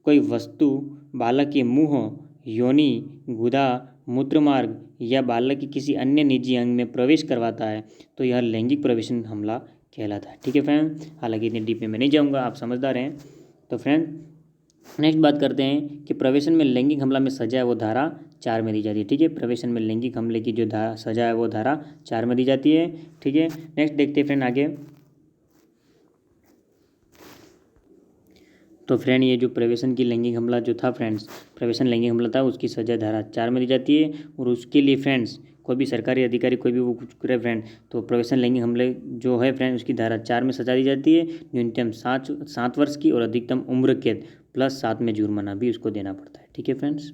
कोई वस्तु बालक के मुंह, योनि, गुदा, मूत्रमार्ग या बालक के किसी अन्य निजी अंग में प्रवेश करवाता है तो यह लैंगिक प्रवेशन हमला कहलाता है। ठीक है फ्रेंड, हालांकि इतने डीप में मैं नहीं जाऊँगा, आप समझदार हैं। तो फ्रेंड नेक्स्ट बात करते हैं कि प्रवेशन में लैंगिक हमला में सजा है वो धारा 4 में दी जाती है। ठीक है, प्रवेशन में लैंगिक हमले की जो सजा है वो धारा 4 में दी जाती है। ठीक है, नेक्स्ट देखते हैं फ्रेंड आगे। तो फ्रेंड ये जो प्रवेशन की लैंगिक हमला जो था फ्रेंड्स, प्रवेशन लैंगिक हमला था उसकी सजा धारा 4 में दी जाती है। और उसके लिए फ्रेंड्स कोई भी सरकारी अधिकारी कोई भी वो कुछ करे फ्रेंड तो प्रवेशन लैंगिक हमले जो है फ्रेंड उसकी धारा 4 में सजा दी जाती है। न्यूनतम 7 वर्ष की और अधिकतम उम्र कैद प्लस साथ में जुर्माना भी उसको देना पड़ता है। ठीक है फ्रेंड्स,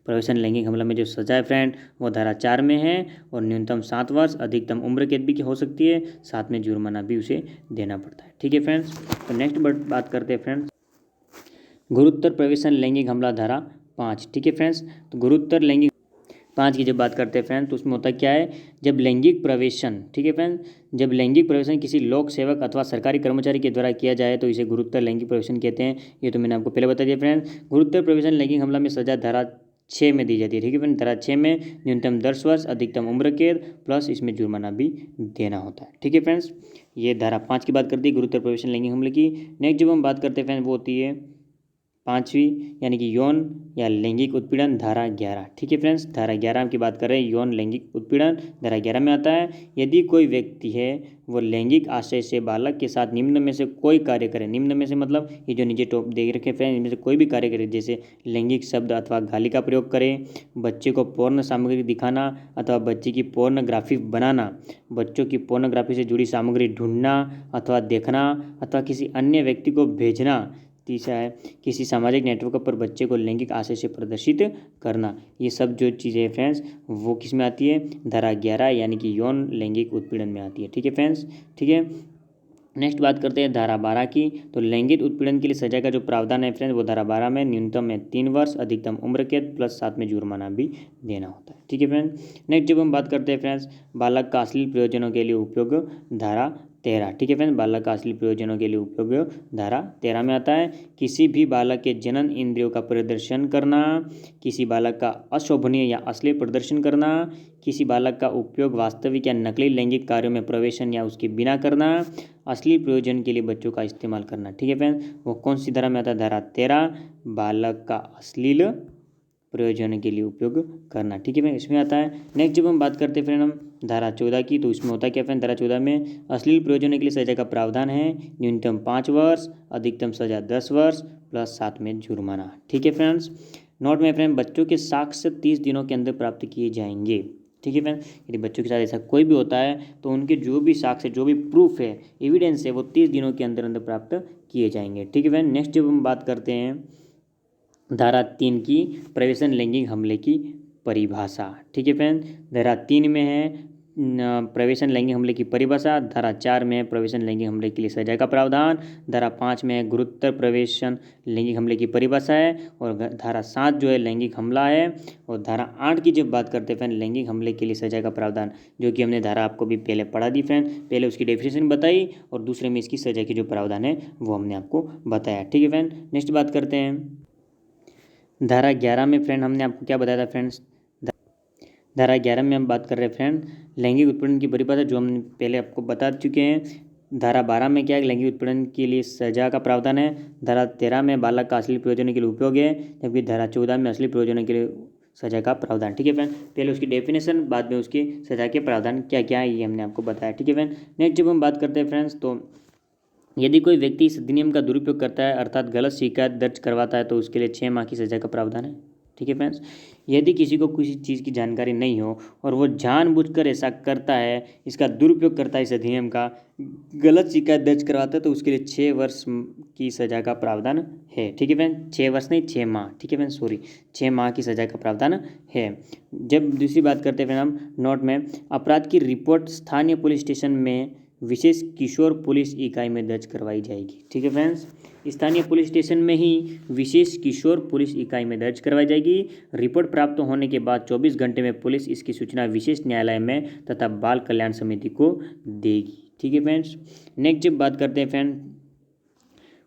प्रवेशन लैंगिक हमला में जो सजा है फ्रेंड वो धारा 4 में है और न्यूनतम 7 वर्ष, अधिकतम उम्र कैद भी हो सकती है, साथ में जुर्माना भी उसे देना पड़ता है। ठीक है फ्रेंड्स, तो नेक्स्ट बात करते हैं फ्रेंड्स गुरुतर प्रवेशन लैंगिक हमला धारा 5। ठीक है फ्रेंड्स, तो गुरुतर लैंगिक 5 की जब बात करते हैं फ्रेंड तो उसमें होता क्या है, जब लैंगिक प्रवेशन, ठीक है फ्रेंड, जब लैंगिक प्रवेशन किसी लोक सेवक अथवा सरकारी कर्मचारी के द्वारा किया जाए तो इसे गुरुतर लैंगिक प्रवेशन कहते हैं। ये तो मैंने आपको पहले बता दिया फ्रेंड। गुरुतर प्रवेशन लैंगिक हमला में सजा धारा 6 में दी जाती है। ठीक है फ्रेंड, धारा 6 में न्यूनतम 10 वर्ष, अधिकतम उम्र कैद प्लस इसमें जुर्माना भी देना होता है। ठीक है फ्रेंड्स, ये धारा 5 की बात करती है गुरुतर प्रवेशन लैंगिक हमले की। नेक्स्ट जब हम बात करते हैं फ्रेंड वो होती है 5वीं यानी कि यौन या लैंगिक उत्पीड़न धारा 11। ठीक है फ्रेंड्स, धारा 11 की बात कर रहे हैं, यौन लैंगिक उत्पीड़न धारा 11 में आता है। यदि कोई व्यक्ति है वो लैंगिक आशय से बालक के साथ निम्न में से कोई कार्य करे, निम्न में से मतलब ये जो नीचे टॉप देख रखे फ्रेंड्स इनमें से कोई भी कार्य करे, जैसे लैंगिक शब्द अथवा गाली का प्रयोग करे, बच्चे को पोर्न सामग्री दिखाना अथवा बच्चे की पोर्नोग्राफी बनाना, बच्चों की पोर्नोग्राफी से जुड़ी सामग्री ढूंढना अथवा देखना अथवा किसी अन्य व्यक्ति को भेजना। तीसरा है किसी सामाजिक नेटवर्क पर बच्चे को लैंगिक आशय से प्रदर्शित करना। ये सब जो चीज़ें फ्रेंड्स वो किस में आती है, धारा 11 यानी कि यौन लैंगिक उत्पीड़न में आती है। ठीक है फ्रेंड्स, ठीक है। नेक्स्ट बात करते हैं धारा 12 की। तो लैंगिक उत्पीड़न के लिए सजा का जो प्रावधान है फ्रेंड्स वो धारा 12 में न्यूनतम है 3 वर्ष, अधिकतम उम्र कैद प्लस साथ में जुर्माना भी देना होता है। ठीक है फ्रेंड, नेक्स्ट जब हम बात करते हैं फ्रेंड्स बालक का अश्लील प्रयोजनों के लिए उपयोग धारा 13। ठीक है फ्रेंड्स, बालक का असली प्रयोजनों के लिए उपयोग धारा 13 में आता है। किसी भी बालक के जनन इंद्रियों का प्रदर्शन करना, किसी बालक का अशोभनीय या अश्लील प्रदर्शन करना, किसी बालक का उपयोग वास्तविक या नकली लैंगिक कार्यों में प्रवेशन या उसके बिना करना, असली प्रयोजन के लिए बच्चों का इस्तेमाल करना। ठीक है फ्रेंड्स, वो कौन सी धारा में आता है? धारा 13, बालक का अश्लील प्रयोजन के लिए उपयोग करना। ठीक है फ्रेंड, इसमें आता है। नेक्स्ट जब हम बात करते हैं फ्रेंड हम धारा 14 की, तो इसमें होता है क्या फ्रेंड? धारा 14 में अश्लील प्रयोजन के लिए सजा का प्रावधान है। न्यूनतम 5 वर्ष, अधिकतम सजा 10 वर्ष प्लस 7 में जुर्माना। ठीक है फ्रेंड्स, नोट में फ्रेंड बच्चों के साक्ष्य 30 दिनों के अंदर प्राप्त किए जाएंगे। ठीक है फ्रेंड, यदि बच्चों के साथ ऐसा कोई भी होता है तो उनके जो भी साक्ष्य, जो भी प्रूफ है, एविडेंस है, वो 30 दिनों के अंदर अंदर प्राप्त किए जाएंगे। ठीक है फ्रेंड, नेक्स्ट जब हम बात करते हैं धारा 3 की, प्रवेशन लैंगिक हमले की परिभाषा। ठीक है फ्रेंड, धारा 3 में है प्रवेशन लैंगिक हमले की परिभाषा, धारा 4 में है प्रवेशन लैंगिक हमले के लिए सजा का प्रावधान, धारा 5 में है गुरुतर प्रवेशन लैंगिक हमले की परिभाषा है, और धारा 7 जो है लैंगिक हमला है, और धारा 8 की जब बात करते हैं फ्रेंड लैंगिक हमले के लिए सजा का प्रावधान, जो कि हमने धारा आपको भी पहले पढ़ा दी फ्रेंड, पहले उसकी डेफिनेशन बताई और दूसरे में इसकी सजा की जो प्रावधान है वो हमने आपको बताया। ठीक है फ्रेंड, नेक्स्ट बात करते हैं धारा 11 में फ्रेंड हमने आपको क्या बताया था फ्रेंड्स? धारा 11 में हम बात कर रहे हैं फ्रेंड लैंगिक उत्पीड़न की परिभाषा, जो हम पहले आपको बता चुके हैं। धारा 12 में क्या है? लैंगिक उत्पीड़न के लिए सजा का प्रावधान है। धारा 13 में बालक का असली प्रयोजन के लिए उपयोग है, जबकि धारा 14 में असली प्रयोजन के लिए सजा का प्रावधान। ठीक है फ्रेंड, पहले उसकी डेफिनेशन, बाद में उसकी सजा के प्रावधान क्या क्या है ये हमने आपको बताया। ठीक है फ्रेंड, नेक्स्ट जब हम बात करते हैं फ्रेंड्स, तो यदि कोई व्यक्ति इस अधिनियम का दुरुपयोग करता है अर्थात गलत शिकायत दर्ज करवाता है तो उसके लिए 6 माह की सजा का प्रावधान है। ठीक है फ्रेंड्स, यदि किसी को किसी चीज़ की जानकारी नहीं हो और वो जानबूझकर ऐसा करता है, इसका दुरुपयोग करता है, इस अधिनियम का गलत शिकायत दर्ज करवाता है, तो उसके लिए 6 वर्ष की सजा का प्रावधान है। ठीक है फ्रेंड, 6 वर्ष नहीं 6 माह। ठीक है फ्रेंड, सॉरी, 6 माह की सजा का प्रावधान है। जब दूसरी बात करते हैं फ्रेंड हम नोट में, अपराध की रिपोर्ट स्थानीय पुलिस स्टेशन में विशेष किशोर पुलिस इकाई में दर्ज करवाई जाएगी। ठीक है फ्रेंड्स, स्थानीय पुलिस स्टेशन में ही विशेष किशोर पुलिस इकाई में दर्ज करवाई जाएगी। रिपोर्ट प्राप्त होने के बाद 24 घंटे में पुलिस इसकी सूचना विशेष न्यायालय में तथा बाल कल्याण समिति को देगी। ठीक है फ्रेंड्स, नेक्स्ट जब बात करते हैं फ्रेंड,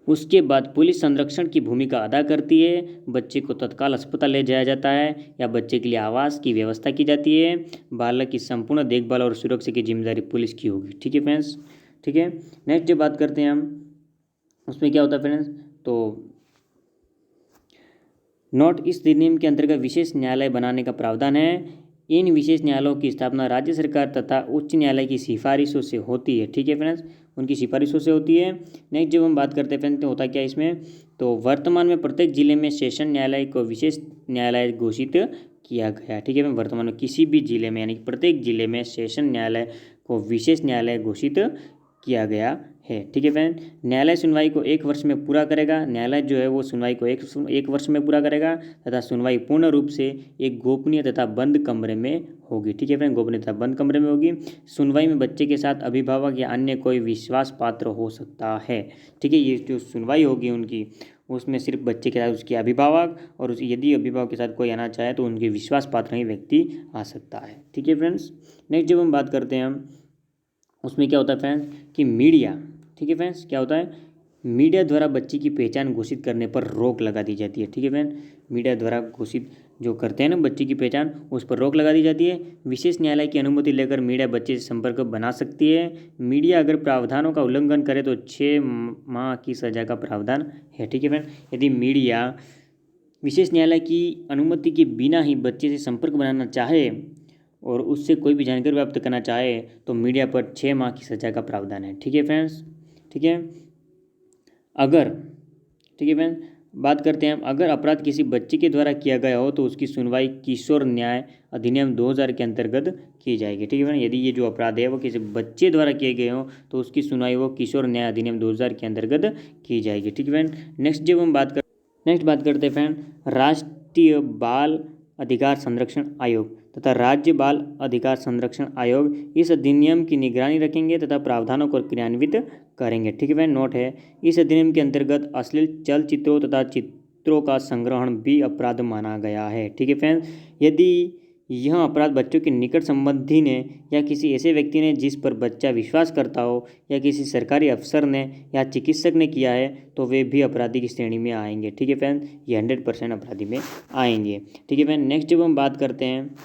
उसके बाद पुलिस संरक्षण की भूमिका अदा करती है। बच्चे को तत्काल अस्पताल ले जाया जाता है या बच्चे के लिए आवास की व्यवस्था की जाती है। बालक की संपूर्ण देखभाल और सुरक्षा की जिम्मेदारी पुलिस की होगी। ठीक है फ्रेंड्स, ठीक है। नेक्स्ट जब बात करते हैं हम, उसमें क्या होता है फ्रेंड्स, तो नोट, इस अधिनियम के अंतर्गत विशेष न्यायालय बनाने का प्रावधान है। इन विशेष न्यायालयों की स्थापना राज्य सरकार तथा उच्च न्यायालय की सिफारिशों से होती है। ठीक है फ्रेंड्स, उनकी सिफारिशों से होती है। नेक्स्ट जब हम बात करते हैं फ्रेंड्स, तो होता क्या इसमें, तो वर्तमान में प्रत्येक जिले में सेशन न्यायालय को विशेष न्यायालय घोषित किया गया। ठीक है, वर्तमान में किसी भी जिले में, यानी कि प्रत्येक जिले में सेशन न्यायालय को विशेष न्यायालय घोषित किया गया है। ठीक है फ्रेंड, न्यायालय सुनवाई को 1 वर्ष में पूरा करेगा। न्यायालय जो है वो सुनवाई को एक वर्ष में पूरा करेगा तथा सुनवाई पूर्ण रूप से एक गोपनीय तथा बंद कमरे में होगी। ठीक है फ्रेंड, गोपनीय तथा बंद कमरे में होगी। सुनवाई में बच्चे के साथ अभिभावक या अन्य कोई विश्वास पात्र हो सकता है। ठीक है, ये जो सुनवाई होगी उनकी, उसमें सिर्फ बच्चे के साथ उसके अभिभावक, और यदि अभिभावक के साथ कोई आना चाहे तो उनके विश्वास पात्र ही व्यक्ति आ सकता है। ठीक है फ्रेंड्स, नेक्स्ट जब हम बात करते हैं हम, उसमें क्या होता है फ्रेंड्स कि मीडिया, ठीक है फ्रेंड्स, क्या होता है, मीडिया द्वारा बच्चे की पहचान घोषित करने पर रोक लगा दी जाती है। ठीक है फ्रेंड, मीडिया द्वारा घोषित जो करते हैं ना बच्चे की पहचान, उस पर रोक लगा दी जाती है। विशेष न्यायालय की अनुमति लेकर मीडिया बच्चे से संपर्क बना सकती है। मीडिया अगर प्रावधानों का उल्लंघन करे तो 6 माह की सजा का प्रावधान है। ठीक है फ्रेंड, यदि मीडिया विशेष न्यायालय की अनुमति के बिना ही बच्चे से संपर्क बनाना चाहे और उससे कोई भी जानकारी प्राप्त करना चाहे तो मीडिया पर 6 माह की सजा का प्रावधान है। ठीक है फ्रेंड्स, ठीक है। अगर, ठीक है फ्रेंड, बात करते हैं हम, अगर अपराध किसी बच्चे के द्वारा किया गया हो तो उसकी सुनवाई किशोर न्याय अधिनियम 2000 के अंतर्गत की जाएगी। ठीक है फ्रेंड, यदि ये जो अपराध है वो किसी बच्चे द्वारा किए गए हो तो उसकी सुनवाई वो किशोर न्याय अधिनियम 2000 के अंतर्गत की जाएगी। ठीक है फ्रेंड, नेक्स्ट जब हम नेक्स्ट बात करते हैं फ्रेंड, राष्ट्रीय बाल अधिकार संरक्षण आयोग तथा राज्य बाल अधिकार संरक्षण आयोग इस अधिनियम की निगरानी रखेंगे तथा प्रावधानों को क्रियान्वित करेंगे। ठीक है फ्रेंड, नोट है, इस अधिनियम के अंतर्गत अश्लील चलचित्रों तथा चित्रों का संग्रहण भी अपराध माना गया है। ठीक है फ्रेंड, यदि यह अपराध बच्चों के निकट संबंधी ने या किसी ऐसे व्यक्ति ने जिस पर बच्चा विश्वास करता हो या किसी सरकारी अफसर ने या चिकित्सक ने किया है तो वे भी अपराधी की श्रेणी में आएंगे। ठीक है फ्रेंड, ये 100% अपराधी में आएंगे। ठीक है फ्रेंड, नेक्स्ट जब हम बात करते हैं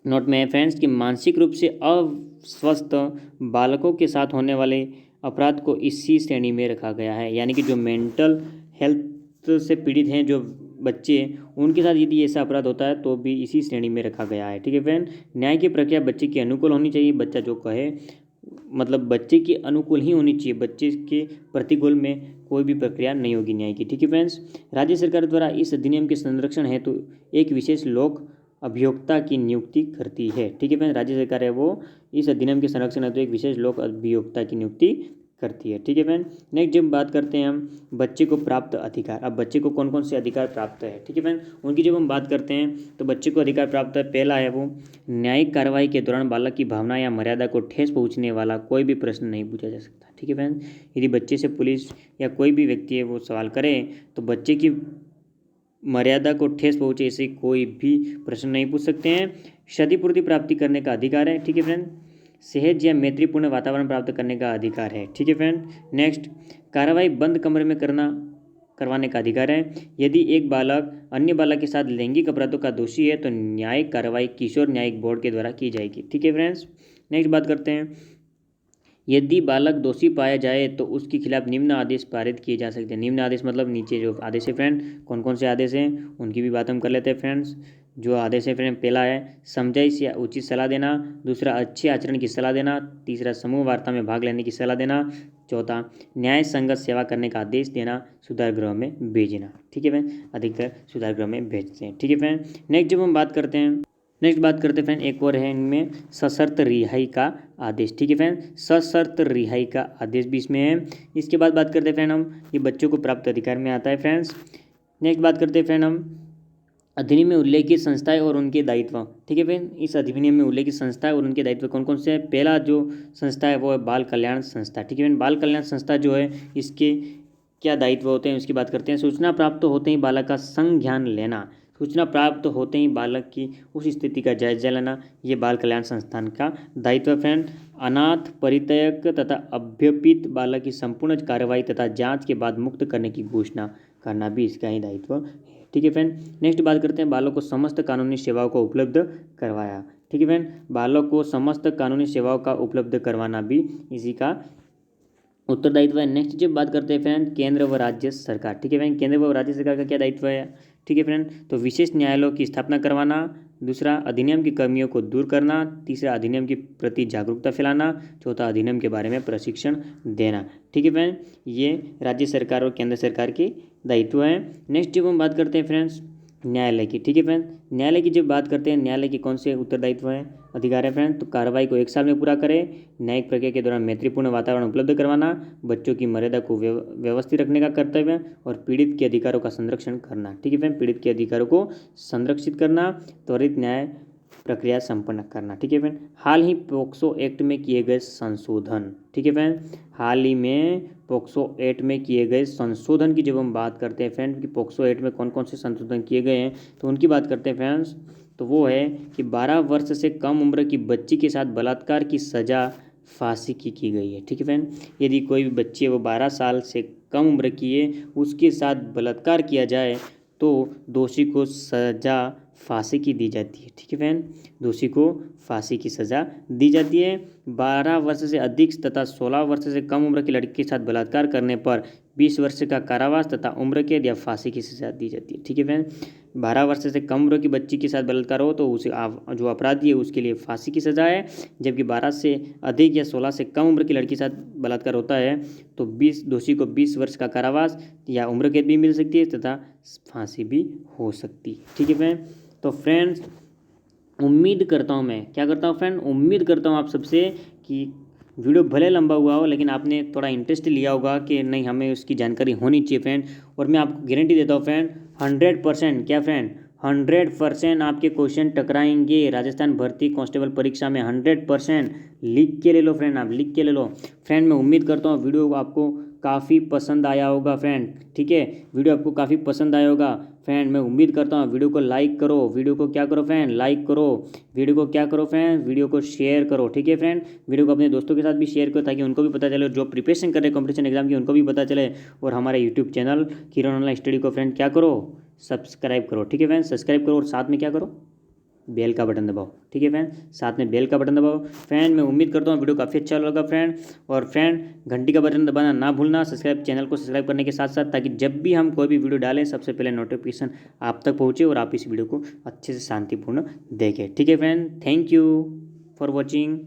नोट में है फ्रेंड्स कि मानसिक रूप से अस्वस्थ बालकों के साथ होने वाले अपराध को इसी श्रेणी में रखा गया है, यानी कि जो मेंटल हेल्थ से पीड़ित हैं जो बच्चे, उनके साथ यदि ऐसा अपराध होता है तो भी इसी श्रेणी में रखा गया है। ठीक है फ्रेंड, न्याय की प्रक्रिया बच्चे के अनुकूल होनी चाहिए। बच्चा जो कहे मतलब बच्चे के अनुकूल ही होनी चाहिए, बच्चे के प्रतिकूल में कोई भी प्रक्रिया नहीं होगी न्याय की। ठीक है फ्रेंड्स, राज्य सरकार द्वारा इस अधिनियम के संरक्षण हेतु एक विशेष लोक अभियोक्ता की नियुक्ति करती है। ठीक है फ्रेंड्स, राज्य सरकार है वो इस अधिनियम के संरक्षण हेतु एक विशेष लोक अभियोक्ता की नियुक्ति करती है। ठीक है फ्रेंड, नेक्स्ट जब बात करते हैं हम बच्चे को प्राप्त अधिकार। अब बच्चे को कौन कौन से अधिकार प्राप्त है, ठीक है फ्रेंड, उनकी जब हम बात करते हैं तो बच्चे को अधिकार प्राप्त है। पहला है वो न्यायिक कार्रवाई के दौरान बालक की भावना या मर्यादा को ठेस पहुंचने वाला कोई भी प्रश्न नहीं पूछा जा सकता। ठीक है फ्रेंड, यदि बच्चे से पुलिस या कोई भी व्यक्ति है वो सवाल करे तो बच्चे की मर्यादा को ठेस पहुंचे ऐसे कोई भी प्रश्न नहीं पूछ सकते हैं। क्षतिपूर्ति प्राप्ति करने का अधिकार है। ठीक है फ्रेंड, सहज या मैत्रीपूर्ण वातावरण प्राप्त करने का अधिकार है। ठीक है फ्रेंड, नेक्स्ट कार्रवाई बंद कमरे में करवाने का अधिकार है। यदि एक बालक अन्य बालक के साथ लैंगिक अपराधों का दोषी है तो न्यायिक कार्रवाई किशोर न्यायिक बोर्ड के द्वारा की जाएगी। ठीक है फ्रेंड्स, नेक्स्ट बात करते हैं यदि बालक दोषी पाया जाए तो उसके खिलाफ निम्न आदेश पारित किए जा सकते हैं। निम्न आदेश मतलब नीचे जो आदेश है फ्रेंड, कौन कौन से आदेश हैं उनकी भी बात हम कर लेते हैं फ्रेंड्स। जो आदेश है फ्रेंड, पहला है समझाइश या उचित सलाह देना, दूसरा अच्छे आचरण की सलाह देना, तीसरा समूह वार्ता में भाग लेने की सलाह देना, चौथा न्याय संगत सेवा करने का आदेश देना, सुधार गृह में भेजना। ठीक है फ्रेंड, अधिकतर सुधार गृह में भेजते हैं। ठीक है फ्रेंड, नेक्स्ट जब हम बात करते हैं फ्रेंड एक और है इनमें सशर्त रिहाई का आदेश। ठीक है फ्रेंड, सशर्त रिहाई का आदेश भी इसमें है। इसके बाद बात करते हैं फ्रेंड हम ये बच्चों को प्राप्त अधिकार में आता है फ्रेंड्स। नेक्स्ट बात करते हैं फ्रेंड हम अधिनियम में उल्लेखित संस्थाएं और उनके दायित्व। ठीक है फ्रेंड, इस अधिनियम में उल्लेखित संस्थाएं और उनके दायित्व कौन कौन से हैं। पहला जो संस्था है वो है बाल कल्याण संस्था। ठीक है फ्रेंड, बाल कल्याण संस्था जो है इसके क्या दायित्व होते हैं उसकी बात करते हैं। सूचना प्राप्त होते ही बालक का संज्ञान लेना, सूचना प्राप्त होते ही बालक की उस स्थिति का जायजा लेना, ये बाल कल्याण संस्थान का दायित्व है फ्रेंड। अनाथ परित्यक्त तथा अभ्यपित बालक की संपूर्ण कार्रवाई तथा जांच के बाद मुक्त करने की घोषणा करना भी इसका ही दायित्व है। ठीक है फ्रेंड, नेक्स्ट बात करते हैं बालक को समस्त कानूनी सेवाओं को उपलब्ध करवाया। ठीक है फ्रेंड, बालक को समस्त कानूनी सेवाओं का उपलब्ध करवाना भी इसी का उत्तरदायित्व है। नेक्स्ट जब बात करते हैं फ्रेंड केंद्र व राज्य सरकार। ठीक है फ्रेंड, केंद्र व राज्य सरकार का क्या दायित्व है। ठीक है फ्रेंड, तो विशेष न्यायालयों की स्थापना करवाना, दूसरा अधिनियम की कमियों को दूर करना, तीसरा अधिनियम के प्रति जागरूकता फैलाना, चौथा अधिनियम के बारे में प्रशिक्षण देना। ठीक है फ्रेंड, ये राज्य सरकार और केंद्र सरकार के दायित्व हैं। नेक्स्ट जब हम बात करते हैं फ्रेंड्स न्यायालय की। ठीक है फ्रेंड, न्यायालय की जब बात करते हैं न्यायालय के कौन से उत्तरदायित्व हैं, अधिकार है फ्रेंड, तो कार्रवाई को 1 साल में पूरा करें, न्यायिक प्रक्रिया के दौरान मैत्रीपूर्ण वातावरण उपलब्ध करवाना, बच्चों की मर्यादा को व्यवस्थित रखने का कर्तव्य और पीड़ित के अधिकारों का संरक्षण करना। ठीक है फ्रेंड, पीड़ित के अधिकारों को संरक्षित करना, त्वरित न्याय प्रक्रिया संपन्न करना। ठीक है फ्रेंड, हाल ही पोक्सो एक्ट में किए गए संशोधन। ठीक है फ्रेंड, हाल ही में पोक्सो एक्ट में किए गए संशोधन की जब हम बात करते हैं फ्रेंड कि पोक्सो एक्ट में कौन कौन से संशोधन किए गए हैं तो उनकी बात करते हैं फ्रेंड्स, तो वो है कि 12 वर्ष से कम उम्र की बच्ची के साथ बलात्कार की सज़ा फांसी की गई है। ठीक है फ्रेंड, यदि कोई भी बच्ची है वो 12 साल से कम उम्र की है उसके साथ बलात्कार किया जाए तो दोषी को सज़ा फांसी की दी जाती है। ठीक है फ्रेंड, दोषी को फांसी की सज़ा दी जाती है। 12 वर्ष से अधिक तथा 16 वर्ष से कम उम्र की लड़की के साथ बलात्कार करने पर 20 वर्ष का कारावास तथा उम्र कैद या फांसी की सज़ा दी जाती है। ठीक है फ्रेंड, 12 वर्ष से कम उम्र की बच्ची के साथ बलात्कार हो तो उसे जो अपराधी है उसके लिए फांसी की सज़ा है, जबकि 12 से अधिक या 16 से कम उम्र की लड़की के साथ बलात्कार होता है तो दोषी को 20 वर्ष का कारावास या उम्र कैद भी मिल सकती है तथा फांसी भी हो सकती है। ठीक है फ्रेंड, तो फ्रेंड्स उम्मीद करता हूँ मैं क्या करता हूँ फ्रेंड, उम्मीद करता हूँ आप सबसे कि वीडियो भले लंबा हुआ हो लेकिन आपने थोड़ा इंटरेस्ट लिया होगा कि नहीं हमें उसकी जानकारी होनी चाहिए फ्रेंड। और मैं आपको गारंटी देता हूँ फ्रेंड 100% क्या फ्रेंड 100% आपके क्वेश्चन टकराएंगे राजस्थान भर्ती कांस्टेबल परीक्षा में 100%। लिख के ले लो फ्रेंड, आप लिख के ले लो फ्रेंड। मैं उम्मीद करता हूँ वीडियो आपको काफ़ी पसंद आया होगा फ्रेंड। ठीक है, वीडियो आपको काफ़ी पसंद आया होगा फ्रेंड मैं उम्मीद करता हूँ वीडियो को लाइक करो, वीडियो को क्या करो फ्रेंड, लाइक करो, वीडियो को क्या करो फ्रेंड, वीडियो को शेयर करो। ठीक है फ्रेंड, वीडियो को अपने दोस्तों के साथ भी शेयर करो ताकि उनको भी पता चले, जो प्रिपरेशन कर रहे कॉम्पिटिशन एग्जाम की उनको भी पता चले। और हमारे यूट्यूब चैनल किरण ऑनलाइन स्टडी को फ्रेंड क्या करो, सब्सक्राइब करो। ठीक है फ्रेंड, सब्सक्राइब करो और साथ में क्या करो, बेल का बटन दबाओ। ठीक है फ्रेंड, साथ में बेल का बटन दबाओ। फ्रेंड मैं उम्मीद करता हूँ वीडियो काफ़ी अच्छा लगा फ्रेंड। और फ्रेंड घंटी का बटन दबाना ना भूलना, सब्सक्राइब चैनल को सब्सक्राइब करने के साथ साथ, ताकि जब भी हम कोई भी वीडियो डालें सबसे पहले नोटिफिकेशन आप तक पहुँचे और आप इस वीडियो को अच्छे से शांतिपूर्ण देखें। ठीक है friend, thank you for watching.